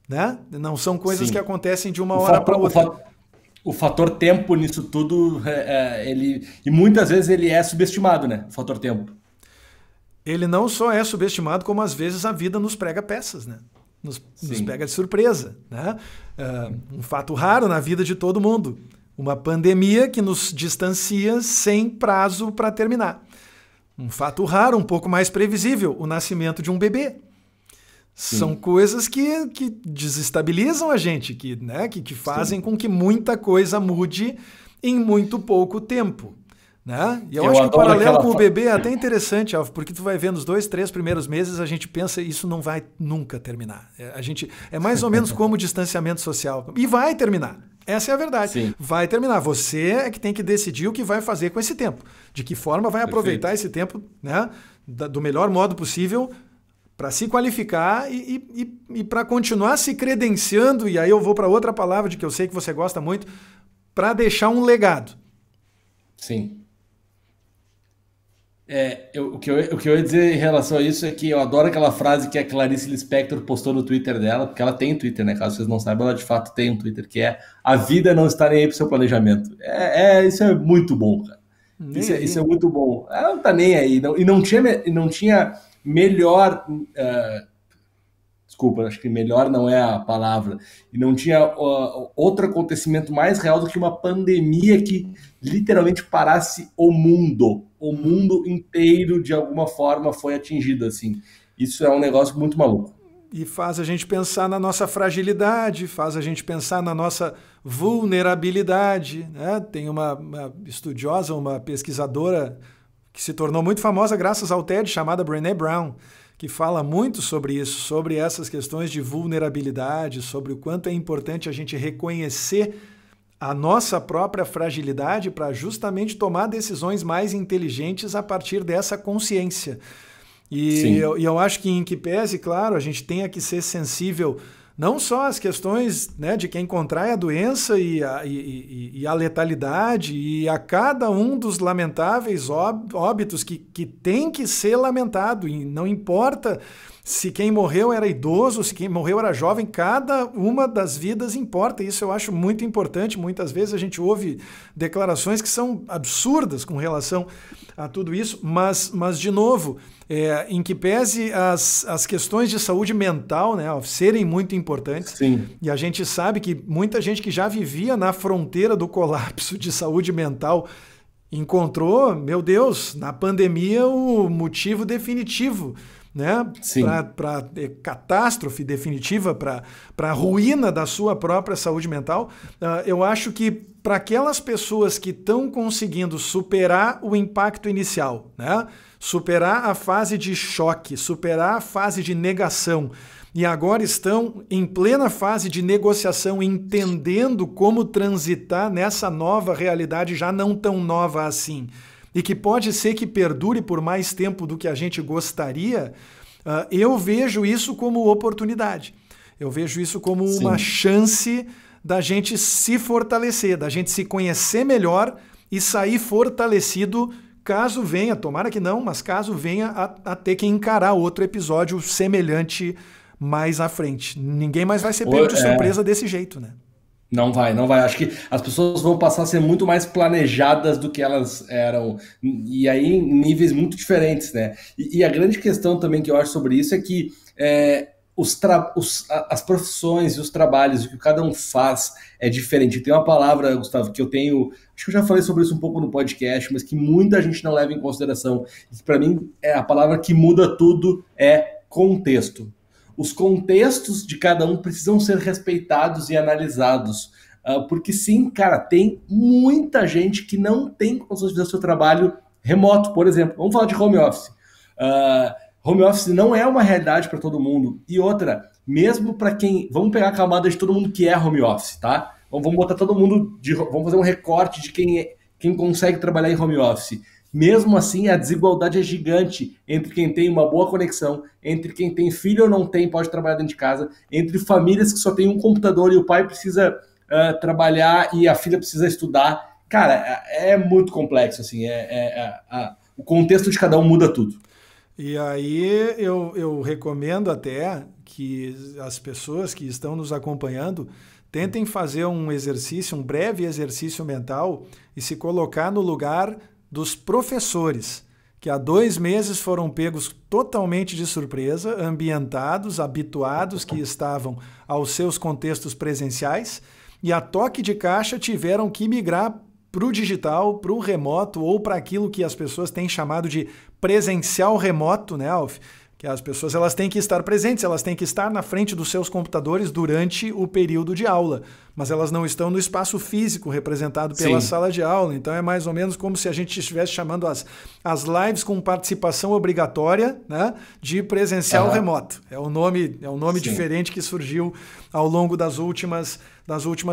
né? Não são coisas que acontecem de uma hora para outra. O fator tempo nisso tudo, e muitas vezes ele é subestimado, né? O fator tempo. Ele não só é subestimado, como às vezes a vida nos prega peças, né? Nos pega de surpresa, né? Um fato raro na vida de todo mundo. Uma pandemia que nos distancia sem prazo para terminar. Um fato raro, um pouco mais previsível, o nascimento de um bebê. São coisas que desestabilizam a gente, que fazem com que muita coisa mude em muito pouco tempo. Né? E eu acho que o paralelo com o bebê é até interessante, Alf, porque tu vai ver nos 2, 3 primeiros meses, a gente pensa isso não vai nunca terminar. É mais ou menos como o distanciamento social. E vai terminar. Essa é a verdade. Sim. Vai terminar. Você é que tem que decidir o que vai fazer com esse tempo. De que forma vai aproveitar esse tempo, né, do melhor modo possível, para se qualificar e para continuar se credenciando, e aí eu vou para outra palavra de que eu sei que você gosta muito, para deixar um legado. Sim. O que eu ia dizer em relação a isso é que eu adoro aquela frase que a Clarice Lispector postou no Twitter dela, porque ela tem Twitter, né? Caso vocês não saibam, ela de fato tem um Twitter, que é: a vida não está nem aí pro seu planejamento. Isso é muito bom, cara. Isso é muito bom. Ela não tá nem aí. Não tinha melhor... desculpa, acho que melhor não é a palavra, e não tinha outro acontecimento mais real do que uma pandemia que literalmente parasse o mundo inteiro de alguma forma foi atingido, assim. Isso é um negócio muito maluco. E faz a gente pensar na nossa fragilidade, faz a gente pensar na nossa vulnerabilidade, né? Tem uma estudiosa, uma pesquisadora que se tornou muito famosa graças ao TED, chamada Brené Brown, que fala muito sobre isso, sobre essas questões de vulnerabilidade, sobre o quanto é importante a gente reconhecer a nossa própria fragilidade para justamente tomar decisões mais inteligentes a partir dessa consciência. E eu acho que, em que pese, claro, a gente tenha que ser sensível não só às questões, né, de quem contrai a doença e a letalidade e a cada um dos lamentáveis óbitos que tem que ser lamentado, e não importa se quem morreu era idoso, se quem morreu era jovem, cada uma das vidas importa. Isso eu acho muito importante. Muitas vezes a gente ouve declarações que são absurdas com relação a tudo isso, mas de novo, em que pese as questões de saúde mental, né, serem muito importantes, Sim. E a gente sabe que muita gente que já vivia na fronteira do colapso de saúde mental encontrou, meu Deus, na pandemia o motivo definitivo, né, para catástrofe definitiva, para ruína da sua própria saúde mental. Eu acho que para aquelas pessoas que estão conseguindo superar o impacto inicial, né, superar a fase de choque, superar a fase de negação, e agora estão em plena fase de negociação, entendendo como transitar nessa nova realidade já não tão nova assim, e que pode ser que perdure por mais tempo do que a gente gostaria, eu vejo isso como oportunidade. Eu vejo isso como uma chance da gente se fortalecer, da gente se conhecer melhor e sair fortalecido caso venha, tomara que não, mas caso venha a ter que encarar outro episódio semelhante mais à frente. Ninguém mais vai ser pego de surpresa desse jeito, né? Não vai. Acho que as pessoas vão passar a ser muito mais planejadas do que elas eram. E aí em níveis muito diferentes, né? E a grande questão também que eu acho sobre isso é que as profissões e os trabalhos, o que cada um faz é diferente. Tem uma palavra, Gustavo, que eu tenho... Acho que eu já falei sobre isso um pouco no podcast, mas que muita gente não leva em consideração. E para mim, a palavra que muda tudo é contexto. Os contextos de cada um precisam ser respeitados e analisados. Porque sim, cara, tem muita gente que não tem condições de fazer o seu trabalho remoto, por exemplo. Vamos falar de home office. Home office não é uma realidade para todo mundo. E outra, mesmo para quem... Vamos pegar a camada de todo mundo que é home office, tá? Vamos botar todo mundo... Vamos fazer um recorte de quem consegue trabalhar em home office. Mesmo assim, a desigualdade é gigante entre quem tem uma boa conexão, entre quem tem filho ou não tem, pode trabalhar dentro de casa, entre famílias que só tem um computador e o pai precisa trabalhar e a filha precisa estudar. Cara, é muito complexo, assim. O contexto de cada um muda tudo. E aí eu recomendo até que as pessoas que estão nos acompanhando tentem fazer um exercício, um breve exercício mental e se colocar no lugar dos professores, que há 2 meses foram pegos totalmente de surpresa, ambientados, habituados, que estavam aos seus contextos presenciais, e a toque de caixa tiveram que migrar para o digital, para o remoto, ou para aquilo que as pessoas têm chamado de presencial remoto, né, Alf? Que as pessoas elas têm que estar presentes, elas têm que estar na frente dos seus computadores durante o período de aula, mas elas não estão no espaço físico representado pela sala de aula. Então é mais ou menos como se a gente estivesse chamando as lives com participação obrigatória, né, de presencial remoto. É um nome diferente que surgiu ao longo das últimas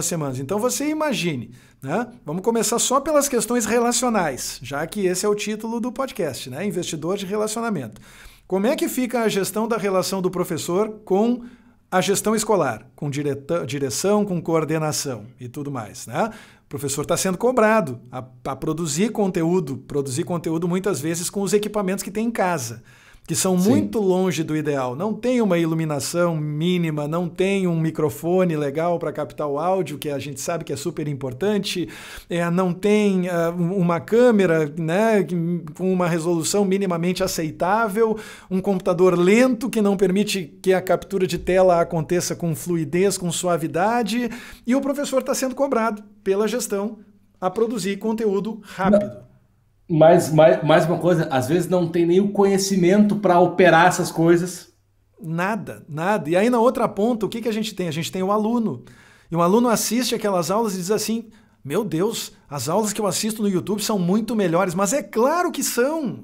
semanas. Então você imagine, né? Vamos começar só pelas questões relacionais, já que esse é o título do podcast, né? Investidor de relacionamento. Como é que fica a gestão da relação do professor com a gestão escolar, com direção, com coordenação e tudo mais, né? O professor está sendo cobrado a produzir conteúdo muitas vezes com os equipamentos que tem em casa. que são muito longe do ideal. Não tem uma iluminação mínima, não tem um microfone legal para captar o áudio, que a gente sabe que é super importante, não tem uma câmera, né, com uma resolução minimamente aceitável, um computador lento que não permite que a captura de tela aconteça com fluidez, com suavidade, e o professor está sendo cobrado pela gestão a produzir conteúdo rápido. Mais uma coisa, às vezes não tem nem o conhecimento para operar essas coisas. Nada. E aí na outra ponta, o que a gente tem? A gente tem o aluno. E o aluno assiste aquelas aulas e diz assim, meu Deus, as aulas que eu assisto no YouTube são muito melhores. Mas é claro que são.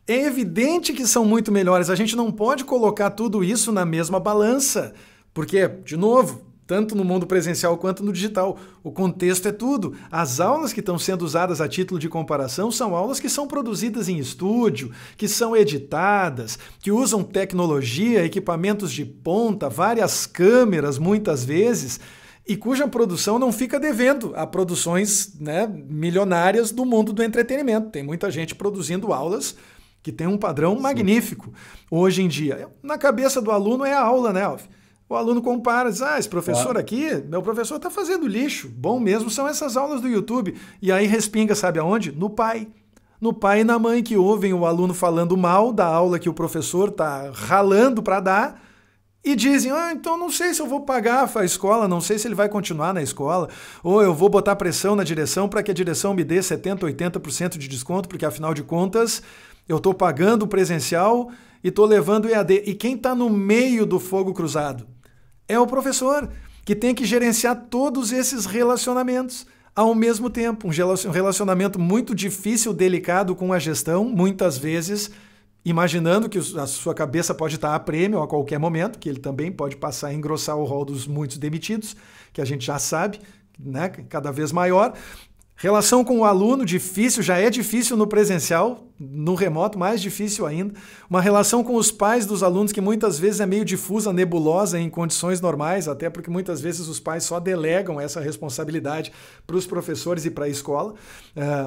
É evidente que são muito melhores. A gente não pode colocar tudo isso na mesma balança. Porque, de novo, tanto no mundo presencial quanto no digital, o contexto é tudo. As aulas que estão sendo usadas a título de comparação são aulas que são produzidas em estúdio, que são editadas, que usam tecnologia, equipamentos de ponta, várias câmeras muitas vezes, e cuja produção não fica devendo a produções, né, milionárias do mundo do entretenimento. Tem muita gente produzindo aulas que tem um padrão magnífico hoje em dia. Na cabeça do aluno é a aula, né, Alf? O aluno compara, diz, esse professor aqui, meu professor está fazendo lixo. Bom mesmo são essas aulas do YouTube. E aí respinga, sabe aonde? No pai. No pai e na mãe, que ouvem o aluno falando mal da aula que o professor está ralando para dar e dizem, então não sei se eu vou pagar a escola, não sei se ele vai continuar na escola, ou eu vou botar pressão na direção para que a direção me dê 70%, 80% de desconto, porque afinal de contas eu estou pagando o presencial e estou levando o EAD. E quem está no meio do fogo cruzado? É o professor, que tem que gerenciar todos esses relacionamentos ao mesmo tempo. Um relacionamento muito difícil, delicado com a gestão, muitas vezes imaginando que a sua cabeça pode estar a prêmio a qualquer momento, que ele também pode passar a engrossar o rol dos muitos demitidos, que a gente já sabe, né, cada vez maior. Relação com o aluno, difícil, já é difícil no presencial, no remoto, mais difícil ainda. Uma relação com os pais dos alunos que muitas vezes é meio difusa, nebulosa em condições normais, até porque muitas vezes os pais só delegam essa responsabilidade para os professores e para a escola,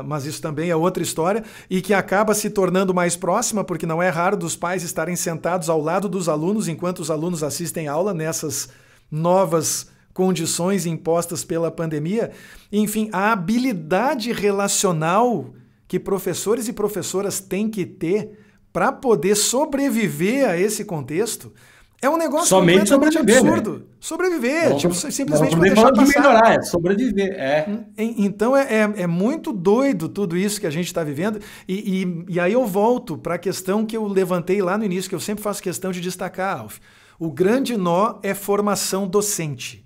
mas isso também é outra história, e que acaba se tornando mais próxima, porque não é raro dos pais estarem sentados ao lado dos alunos enquanto os alunos assistem aula nessas novas condições impostas pela pandemia. Enfim, a habilidade relacional que professores e professoras têm que ter para poder sobreviver a esse contexto é um negócio somente completamente absurdo. Né? Sobreviver, não, simplesmente não deixar passar. De melhorar, é sobreviver. Então é muito doido tudo isso que a gente está vivendo. E aí eu volto para a questão que eu levantei lá no início, que eu sempre faço questão de destacar, Alf. O grande nó é formação docente.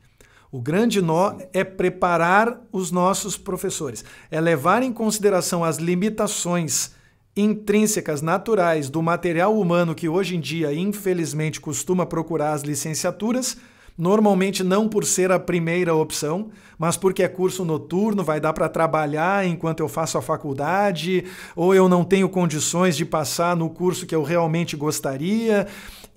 O grande nó é preparar os nossos professores, é levar em consideração as limitações intrínsecas, naturais do material humano que hoje em dia, infelizmente, costuma procurar as licenciaturas, normalmente não por ser a primeira opção, mas porque é curso noturno, vai dar para trabalhar enquanto eu faço a faculdade, ou eu não tenho condições de passar no curso que eu realmente gostaria,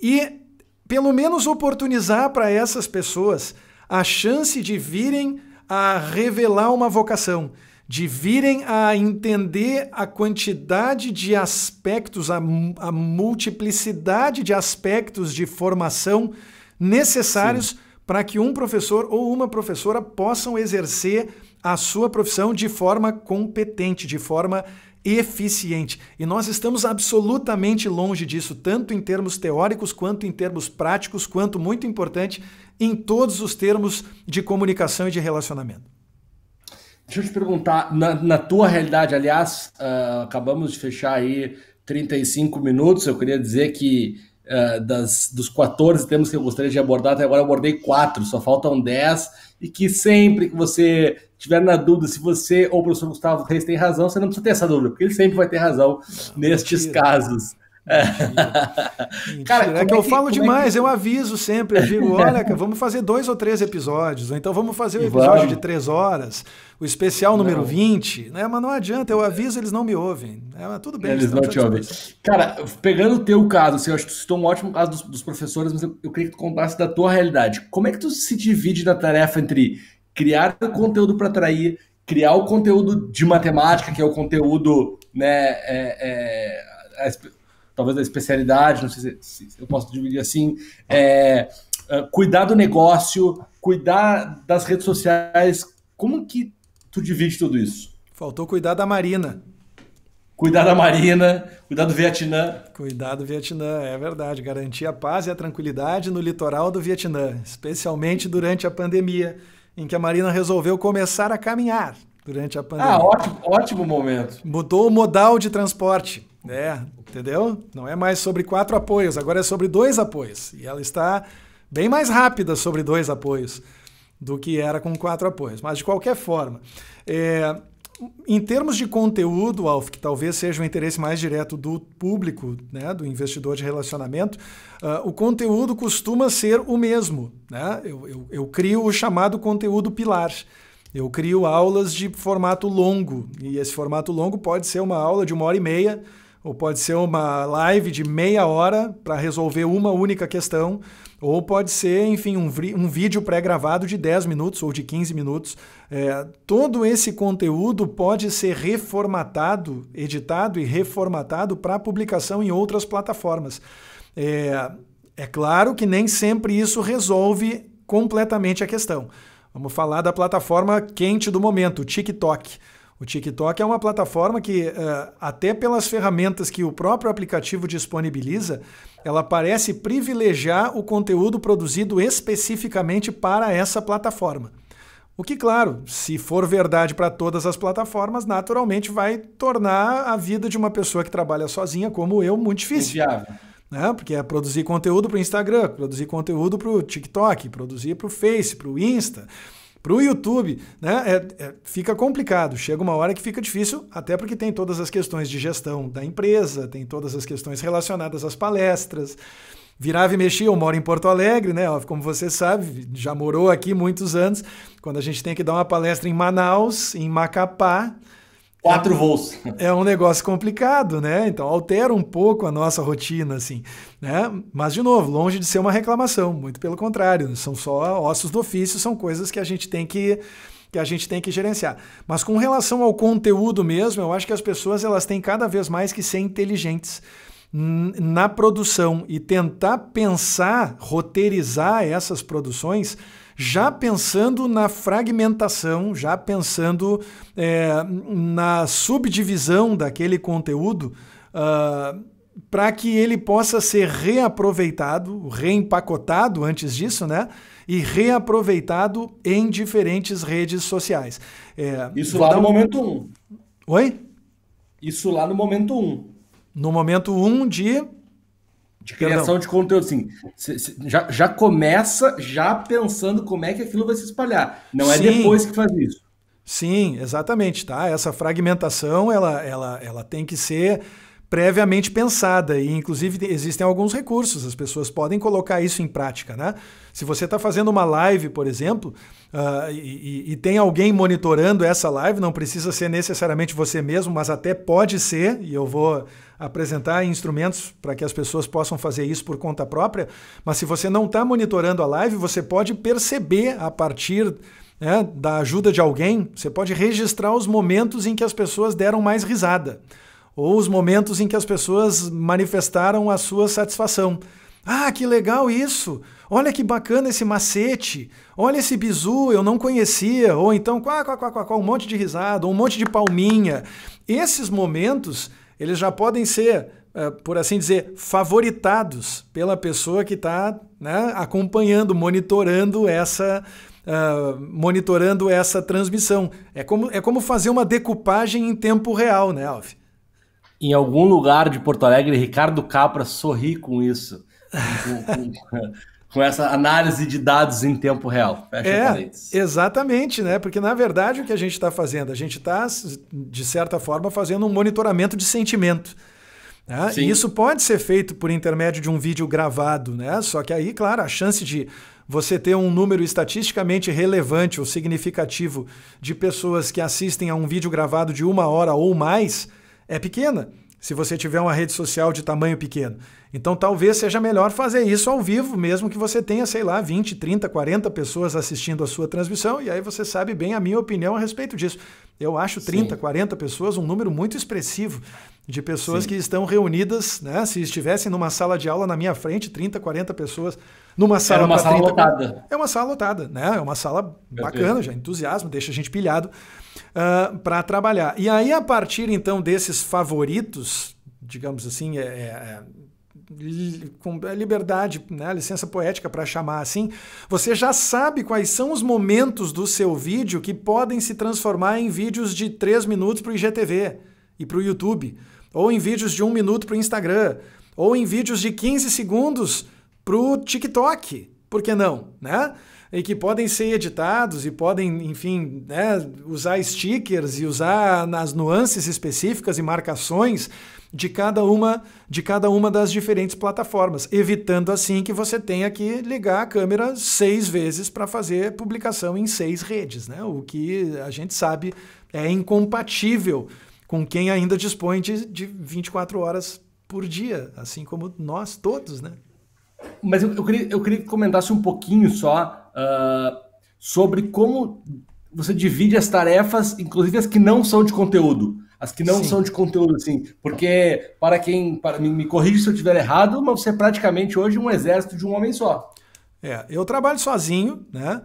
e pelo menos oportunizar para essas pessoas a chance de virem a revelar uma vocação, de virem a entender a quantidade de aspectos, a multiplicidade de aspectos de formação necessários para que um professor ou uma professora possam exercer a sua profissão de forma competente, de forma eficiente. E nós estamos absolutamente longe disso, tanto em termos teóricos, quanto em termos práticos, quanto, muito importante, em todos os termos de comunicação e de relacionamento. Deixa eu te perguntar, na tua realidade, aliás, acabamos de fechar aí 35 minutos, eu queria dizer que dos 14 temas que eu gostaria de abordar, até agora eu abordei 4, só faltam 10, e que sempre que você tiver na dúvida se você ou o professor Gustavo Reis tem razão, você não precisa ter essa dúvida, porque ele sempre vai ter razão nestes casos. Mentira. Cara, é que eu falo demais, eu aviso sempre, eu digo, olha, vamos fazer 2 ou 3 episódios, ou então vamos fazer um episódio de 3 horas, o especial número 20, né? Mas não adianta, eu aviso, eles não me ouvem. Tudo bem. Eles não te ouvem. Cara, pegando o teu caso, assim, eu acho que tu citou um ótimo caso dos professores, mas eu queria que tu contasse da tua realidade. Como é que tu se divide na tarefa entre criar conteúdo para atrair, criar o conteúdo de matemática, que é o conteúdo, né, talvez da especialidade, não sei se eu posso dividir assim, cuidar do negócio, cuidar das redes sociais. Como que tu divide tudo isso? Faltou cuidar da Marina. Cuidar da Marina, cuidar do Vietnã. Cuidar do Vietnã, é verdade. Garantir a paz e a tranquilidade no litoral do Vietnã, especialmente durante a pandemia, em que a Marina resolveu começar a caminhar durante a pandemia. Ótimo momento. Mudou o modal de transporte, entendeu? Não é mais sobre 4 apoios, agora é sobre 2 apoios. E ela está bem mais rápida sobre 2 apoios do que era com 4 apoios. Mas, de qualquer forma, em termos de conteúdo, Alf, que talvez seja o interesse mais direto do público, né, do investidor de relacionamento, o conteúdo costuma ser o mesmo. Né? Eu crio o chamado conteúdo pilar. Eu crio aulas de formato longo, e esse formato longo pode ser uma aula de 1h30, ou pode ser uma live de meia hora para resolver uma única questão, ou pode ser, enfim, um vídeo pré-gravado de 10 minutos ou de 15 minutos. Todo esse conteúdo pode ser reformatado, editado e reformatado para publicação em outras plataformas. É claro que nem sempre isso resolve completamente a questão. Vamos falar da plataforma quente do momento, o TikTok. O TikTok é uma plataforma que, até pelas ferramentas que o próprio aplicativo disponibiliza, ela parece privilegiar o conteúdo produzido especificamente para essa plataforma. O que, claro, se for verdade para todas as plataformas, naturalmente vai tornar a vida de uma pessoa que trabalha sozinha, como eu, muito difícil. Inviável. Né? Porque é produzir conteúdo para o Instagram, produzir conteúdo para o TikTok, produzir para o Face, para o Insta, para o YouTube, né? Fica complicado, chega uma hora que fica difícil, até porque tem todas as questões de gestão da empresa, tem todas as questões relacionadas às palestras. Virava e mexia, eu moro em Porto Alegre, né? Como você sabe, já morou aqui muitos anos. Quando a gente tem que dar uma palestra em Manaus, em Macapá, 4 voos. É um negócio complicado, né? Então altera um pouco a nossa rotina, assim, né? Mas, de novo, longe de ser uma reclamação, muito pelo contrário, são só ossos do ofício, são coisas que a gente tem que gerenciar. Mas com relação ao conteúdo mesmo, eu acho que as pessoas elas têm cada vez mais que ser inteligentes na produção e tentar pensar, roteirizar essas produções já pensando na fragmentação, já pensando na subdivisão daquele conteúdo para que ele possa ser reaproveitado, reempacotado antes disso, né? E reaproveitado em diferentes redes sociais. Isso lá no momento 1. Oi? Isso lá no momento 1. No momento 1 de criação de conteúdo, assim, já começa já pensando como é que aquilo vai se espalhar. Não é depois que faz isso. Sim, exatamente, tá? Essa fragmentação, ela tem que ser previamente pensada e, inclusive, existem alguns recursos, as pessoas podem colocar isso em prática, né? Se você está fazendo uma live, por exemplo, e tem alguém monitorando essa live, não precisa ser necessariamente você mesmo, mas até pode ser, e eu vou apresentar instrumentos para que as pessoas possam fazer isso por conta própria, mas se você não está monitorando a live, você pode perceber a partir da ajuda de alguém, você pode registrar os momentos em que as pessoas deram mais risada, ou os momentos em que as pessoas manifestaram a sua satisfação. Ah, que legal isso! Olha que bacana esse macete! Olha esse bizu, eu não conhecia! Ou então, um monte de risada, ou um monte de palminha. Esses momentos, eles já podem ser, por assim dizer, favoritados pela pessoa que está, né, acompanhando, monitorando essa transmissão. É como fazer uma decupagem em tempo real, né, Alf? Em algum lugar de Porto Alegre, Ricardo Capra sorri com isso. Com essa análise de dados em tempo real. Fecha parênteses. Exatamente, né? Porque, na verdade, o que a gente está fazendo? A gente está, de certa forma, fazendo um monitoramento de sentimento. Né? E isso pode ser feito por intermédio de um vídeo gravado, né? Só que aí, claro, a chance de você ter um número estatisticamente relevante ou significativo de pessoas que assistem a um vídeo gravado de 1 hora ou mais é pequena, se você tiver uma rede social de tamanho pequeno. Então talvez seja melhor fazer isso ao vivo, mesmo que você tenha, sei lá, 20, 30, 40 pessoas assistindo a sua transmissão, e aí você sabe bem a minha opinião a respeito disso. Eu acho 30, 40 pessoas um número muito expressivo de pessoas que estão reunidas, né? Se estivessem numa sala de aula na minha frente, 30, 40 pessoas numa sala. Era uma sala lotada. É uma sala lotada, né? É uma sala bacana, já entusiasmo, deixa a gente pilhado para trabalhar. E aí, a partir então desses favoritos, digamos assim, com a liberdade, né, a licença poética para chamar assim, você já sabe quais são os momentos do seu vídeo que podem se transformar em vídeos de 3 minutos para o IGTV e para o YouTube, ou em vídeos de 1 minuto para o Instagram, ou em vídeos de 15 segundos para o TikTok, por que não, né? E que podem ser editados e podem, enfim, né, usar stickers e usar nas nuances específicas e marcações de cada uma das diferentes plataformas, evitando assim que você tenha que ligar a câmera 6 vezes para fazer publicação em 6 redes, né? O que a gente sabe é incompatível com quem ainda dispõe de 24 horas por dia, assim como nós todos, né? Mas eu queria que comentasse um pouquinho só sobre como você divide as tarefas, inclusive as que não são de conteúdo. As que não são de conteúdo, assim. Porque, me corrija se eu estiver errado, mas você é praticamente hoje um exército de um homem só. Eu trabalho sozinho, né?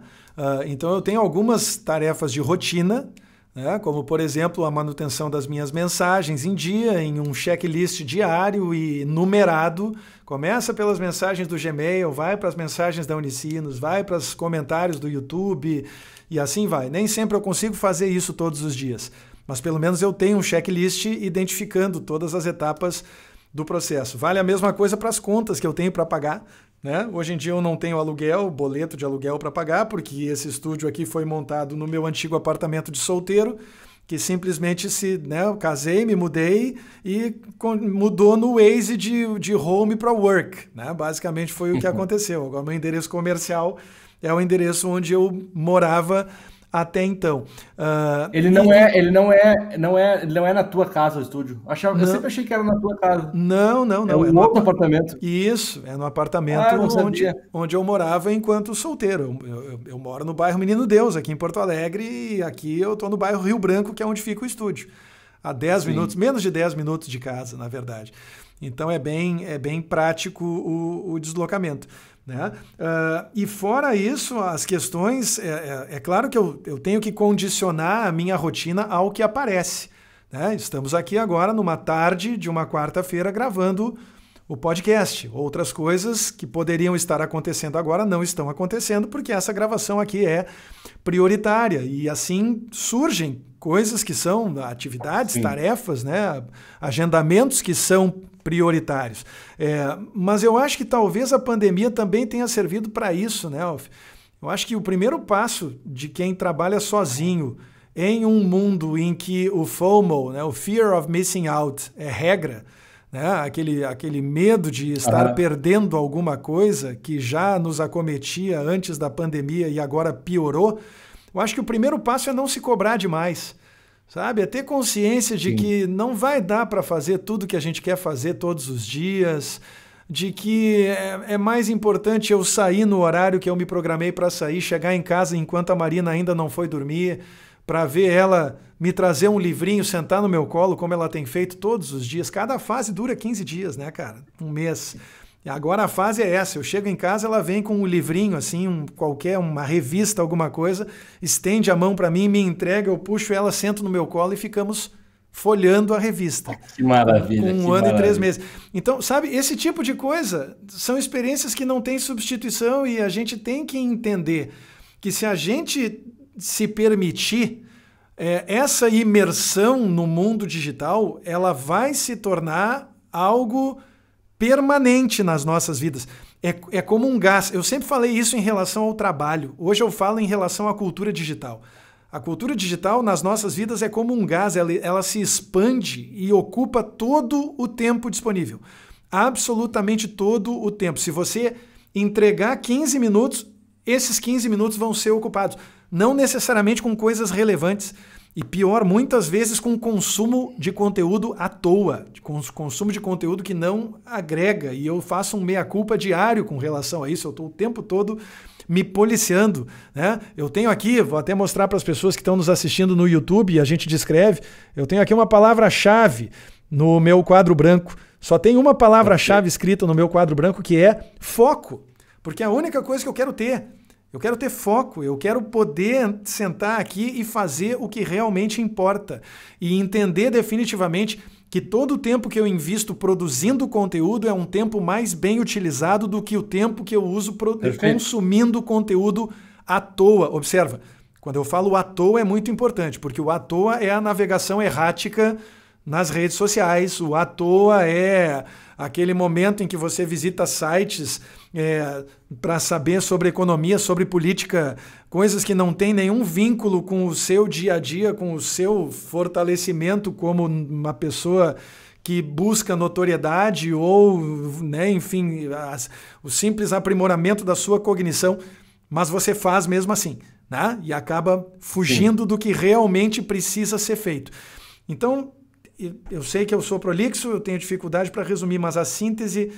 Então eu tenho algumas tarefas de rotina, né? Como, por exemplo, a manutenção das minhas mensagens em dia, em um checklist diário e numerado. Começa pelas mensagens do Gmail, vai para as mensagens da Unicinos, vai para os comentários do YouTube e assim vai. Nem sempre eu consigo fazer isso todos os dias, mas pelo menos eu tenho um checklist identificando todas as etapas do processo. Vale a mesma coisa para as contas que eu tenho para pagar, né? Hoje em dia eu não tenho boleto de aluguel para pagar, porque esse estúdio aqui foi montado no meu antigo apartamento de solteiro, que simplesmente eu casei, me mudei e mudou no Waze de home para work, né? Basicamente foi o que aconteceu. Agora meu endereço comercial é o endereço onde eu morava até então. Ele não é na tua casa o estúdio. Eu sempre achei que era na tua casa. Não. É um outro apartamento. Isso, é no apartamento onde eu morava enquanto solteiro. Eu moro no bairro Menino Deus, aqui em Porto Alegre, e aqui eu estou no bairro Rio Branco, que é onde fica o estúdio. A 10 minutos, menos de 10 minutos de casa, na verdade. Então é bem prático o deslocamento, né? E fora isso, as questões, é claro que eu tenho que condicionar a minha rotina ao que aparece, né? Estamos aqui agora numa tarde de uma quarta-feira gravando o podcast. Outras coisas que poderiam estar acontecendo agora não estão acontecendo porque essa gravação aqui é prioritária e assim surgem coisas que são atividades, tarefas, né? Agendamentos que são prioritários. Mas eu acho que talvez a pandemia também tenha servido para isso, né, Alf? Eu acho que o primeiro passo de quem trabalha sozinho em um mundo em que o FOMO, né, o Fear of Missing Out, é regra, né, aquele medo de estar perdendo alguma coisa que já nos acometia antes da pandemia e agora piorou, eu acho que o primeiro passo é não se cobrar demais. Sabe? É ter consciência de que não vai dar para fazer tudo que a gente quer fazer todos os dias, de que é mais importante eu sair no horário que eu me programei para sair, chegar em casa enquanto a Marina ainda não foi dormir, para ver ela me trazer um livrinho, sentar no meu colo, como ela tem feito todos os dias. Cada fase dura 15 dias, né, cara? Um mês. Agora a fase é essa, eu chego em casa, ela vem com um livrinho, assim, uma revista, alguma coisa, estende a mão para mim, me entrega, eu puxo ela, sento no meu colo e ficamos folhando a revista. Que maravilha. Com 1 ano e 3 meses. Então, sabe, esse tipo de coisa são experiências que não têm substituição e a gente tem que entender que se a gente se permitir essa imersão no mundo digital, ela vai se tornar algo permanente nas nossas vidas. É como um gás. Eu sempre falei isso em relação ao trabalho. Hoje eu falo em relação à cultura digital. A cultura digital nas nossas vidas é como um gás. Ela se expande e ocupa todo o tempo disponível. Absolutamente todo o tempo. Se você entregar 15 minutos, esses 15 minutos vão ser ocupados. Não necessariamente com coisas relevantes. E pior, muitas vezes com consumo de conteúdo à toa, consumo de conteúdo que não agrega. E eu faço um meia-culpa diário com relação a isso. Eu estou o tempo todo me policiando, né? Eu tenho aqui, vou até mostrar para as pessoas que estão nos assistindo no YouTube, e a gente descreve, eu tenho aqui uma palavra-chave no meu quadro branco. Só tem uma palavra-chave escrita no meu quadro branco, que é foco. Porque é a única coisa que eu quero ter. Eu quero ter foco, eu quero poder sentar aqui e fazer o que realmente importa. E entender definitivamente que todo o tempo que eu invisto produzindo conteúdo é um tempo mais bem utilizado do que o tempo que eu uso consumindo conteúdo à toa. Observa, quando eu falo à toa é muito importante, porque o à toa é a navegação errática nas redes sociais, o à toa é aquele momento em que você visita sites para saber sobre economia, sobre política, coisas que não têm nenhum vínculo com o seu dia a dia, com o seu fortalecimento como uma pessoa que busca notoriedade ou, né, enfim, o simples aprimoramento da sua cognição, mas você faz mesmo assim, né? E acaba fugindo do que realmente precisa ser feito. Então, eu sei que eu sou prolixo, eu tenho dificuldade para resumir, mas a síntese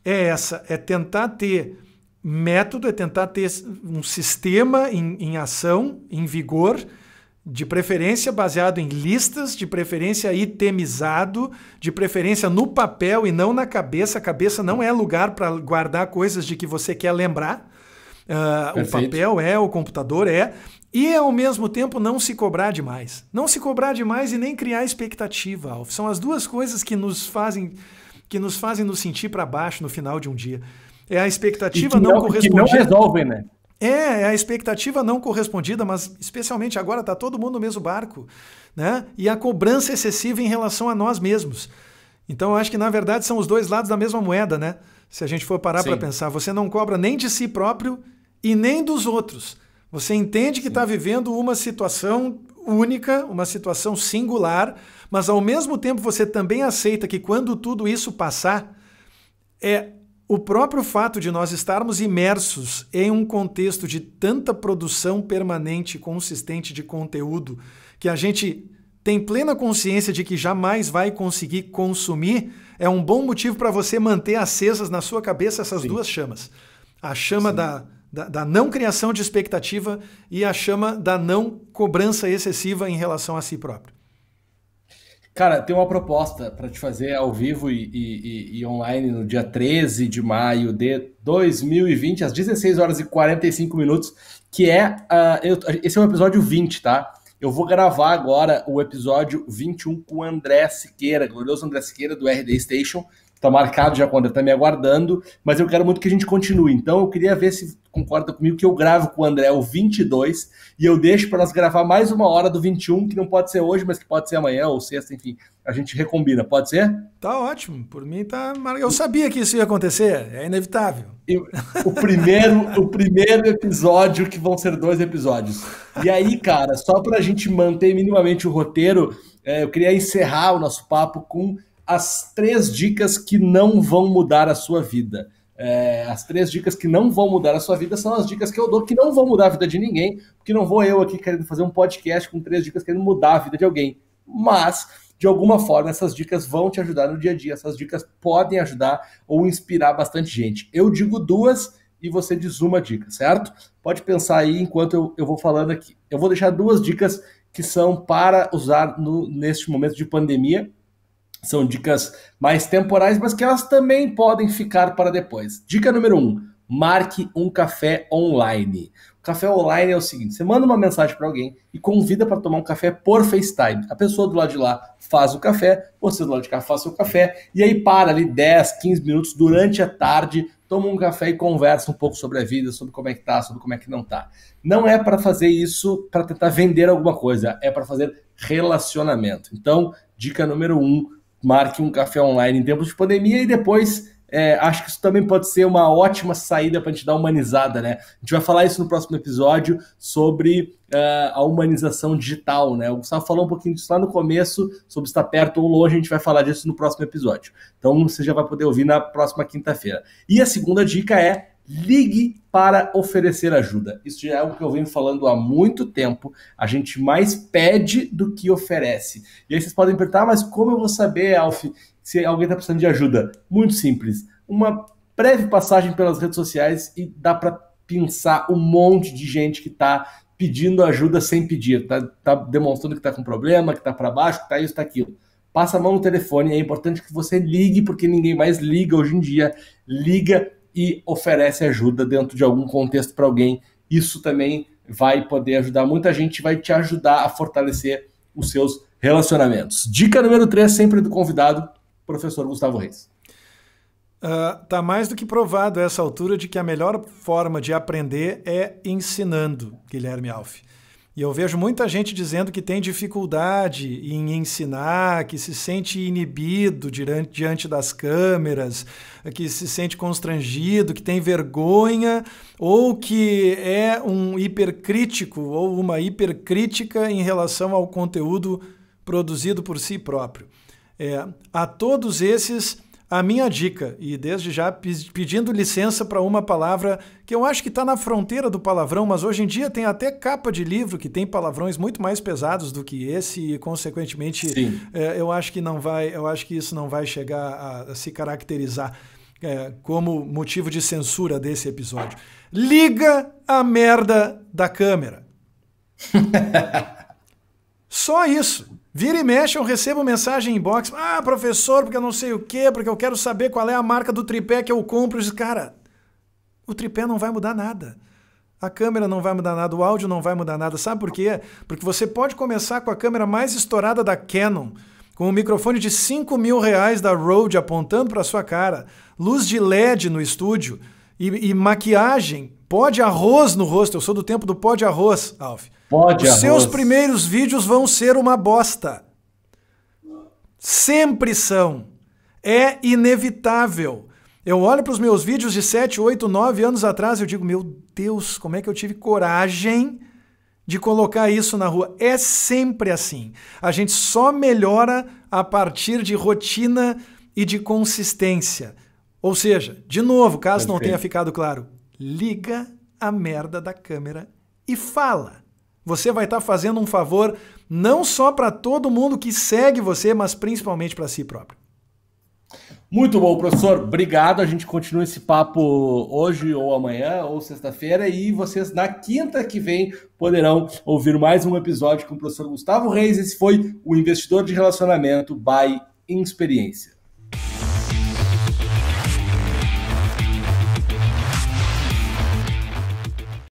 é essa, é tentar ter método, é tentar ter um sistema em ação, em vigor, de preferência baseado em listas, de preferência itemizado, de preferência no papel e não na cabeça. A cabeça não é lugar para guardar coisas de que você quer lembrar. O papel é, o computador é. E, ao mesmo tempo, não se cobrar demais. Não se cobrar demais e nem criar expectativa, Alf. São as duas coisas que nos fazem nos sentir para baixo no final de um dia. É a expectativa não correspondida. Que não resolvem, né? É a expectativa não correspondida, mas especialmente agora está todo mundo no mesmo barco, né? E a cobrança excessiva em relação a nós mesmos. Então, eu acho que, na verdade, são os dois lados da mesma moeda, né? Se a gente for parar para pensar, você não cobra nem de si próprio e nem dos outros. Você entende que está vivendo uma situação única, uma situação singular, mas ao mesmo tempo você também aceita que quando tudo isso passar, é o próprio fato de nós estarmos imersos em um contexto de tanta produção permanente e consistente de conteúdo, que a gente tem plena consciência de que jamais vai conseguir consumir, é um bom motivo para você manter acesas na sua cabeça essas duas chamas. A chama da não criação de expectativa e a chama da não cobrança excessiva em relação a si próprio. Cara, tem uma proposta para te fazer ao vivo e online no dia 13 de maio de 2020, às 16 horas e 45 minutos, que é... esse é o episódio 20, tá? Eu vou gravar agora o episódio 21 com o André Siqueira, glorioso André Siqueira, do RD Station. Tá marcado já quando ele tá me aguardando, mas eu quero muito que a gente continue. Então eu queria ver se concorda comigo que eu gravo com o André o 22 e eu deixo para nós gravar mais uma hora do 21, que não pode ser hoje, mas que pode ser amanhã ou sexta, enfim. A gente recombina, pode ser? Tá ótimo, por mim tá... Eu sabia que isso ia acontecer, é inevitável. O primeiro episódio, que vão ser 2 episódios. E aí, cara, só pra gente manter minimamente o roteiro, eu queria encerrar o nosso papo com as 3 dicas que não vão mudar a sua vida. As 3 dicas que não vão mudar a sua vida são as dicas que eu dou, que não vão mudar a vida de ninguém, porque não vou eu aqui querendo fazer um podcast com 3 dicas querendo mudar a vida de alguém. Mas, de alguma forma, essas dicas vão te ajudar no dia a dia, essas dicas podem ajudar ou inspirar bastante gente. Eu digo 2 e você diz uma dica, certo? Pode pensar aí enquanto eu vou falando aqui. Eu vou deixar 2 dicas que são para usar neste momento de pandemia. São dicas mais temporais, mas que elas também podem ficar para depois. Dica número 1, marque um café online. O café online é o seguinte, você manda uma mensagem para alguém e convida para tomar um café por FaceTime. A pessoa do lado de lá faz o café, você do lado de cá faz o café, e aí para ali 10, 15 minutos durante a tarde, toma um café e conversa um pouco sobre a vida, sobre como é que tá, sobre como é que não tá. Não é para fazer isso para tentar vender alguma coisa, é para fazer relacionamento. Então, dica número 1, marque um café online em tempos de pandemia e depois acho que isso também pode ser uma ótima saída para a gente dar uma humanizada, né? A gente vai falar isso no próximo episódio sobre a humanização digital, né? O Gustavo falou um pouquinho disso lá no começo, sobre estar perto ou longe, a gente vai falar disso no próximo episódio. Então você já vai poder ouvir na próxima quinta-feira. E a segunda dica é: ligue para oferecer ajuda. Isso já é algo que eu venho falando há muito tempo. A gente mais pede do que oferece. E aí vocês podem perguntar, mas como eu vou saber, Alf, se alguém está precisando de ajuda? Muito simples. Uma breve passagem pelas redes sociais e dá para pinçar um monte de gente que está pedindo ajuda sem pedir, tá demonstrando que está com problema, que está para baixo, que está isso, está aquilo. Passa a mão no telefone, é importante que você ligue, porque ninguém mais liga hoje em dia, liga e oferece ajuda dentro de algum contexto para alguém. Isso também vai poder ajudar muita gente, vai te ajudar a fortalecer os seus relacionamentos. Dica número 3, sempre do convidado, professor Gustavo Reis. Tá mais do que provado a essa altura de que a melhor forma de aprender é ensinando, Guilherme Alf. E eu vejo muita gente dizendo que tem dificuldade em ensinar, que se sente inibido diante das câmeras, que se sente constrangido, que tem vergonha, ou que é um hipercrítico ou uma hipercrítica em relação ao conteúdo produzido por si próprio. A todos esses, a minha dica, e desde já pedindo licença para uma palavra que eu acho que está na fronteira do palavrão, mas hoje em dia tem até capa de livro que tem palavrões muito mais pesados do que esse e, consequentemente, eu acho que isso não vai chegar a se caracterizar como motivo de censura desse episódio. Liga a merda da câmera. Só isso. Vira e mexe, eu recebo mensagem em inbox. Ah, professor, porque eu não sei o quê, porque eu quero saber qual é a marca do tripé que eu compro. Cara, o tripé não vai mudar nada. A câmera não vai mudar nada, o áudio não vai mudar nada. Sabe por quê? Porque você pode começar com a câmera mais estourada da Canon, com um microfone de R$5.000 da Rode apontando para sua cara, luz de LED no estúdio e maquiagem, pó de arroz no rosto. Eu sou do tempo do pó de arroz, Alf. Os seus primeiros vídeos vão ser uma bosta. Sempre são. É inevitável. Eu olho para os meus vídeos de 7, 8, 9 anos atrás e eu digo, meu Deus, como é que eu tive coragem de colocar isso na rua? É sempre assim. A gente só melhora a partir de rotina e de consistência. Ou seja, de novo, caso não tenha ficado claro, liga a merda da câmera e fala. Você vai estar fazendo um favor não só para todo mundo que segue você, mas principalmente para si próprio. Muito bom, professor. Obrigado. A gente continua esse papo hoje ou amanhã ou sexta-feira e vocês na quinta que vem poderão ouvir mais um episódio com o professor Gustavo Reis. Esse foi o Investidor de Relacionamento by Experiência.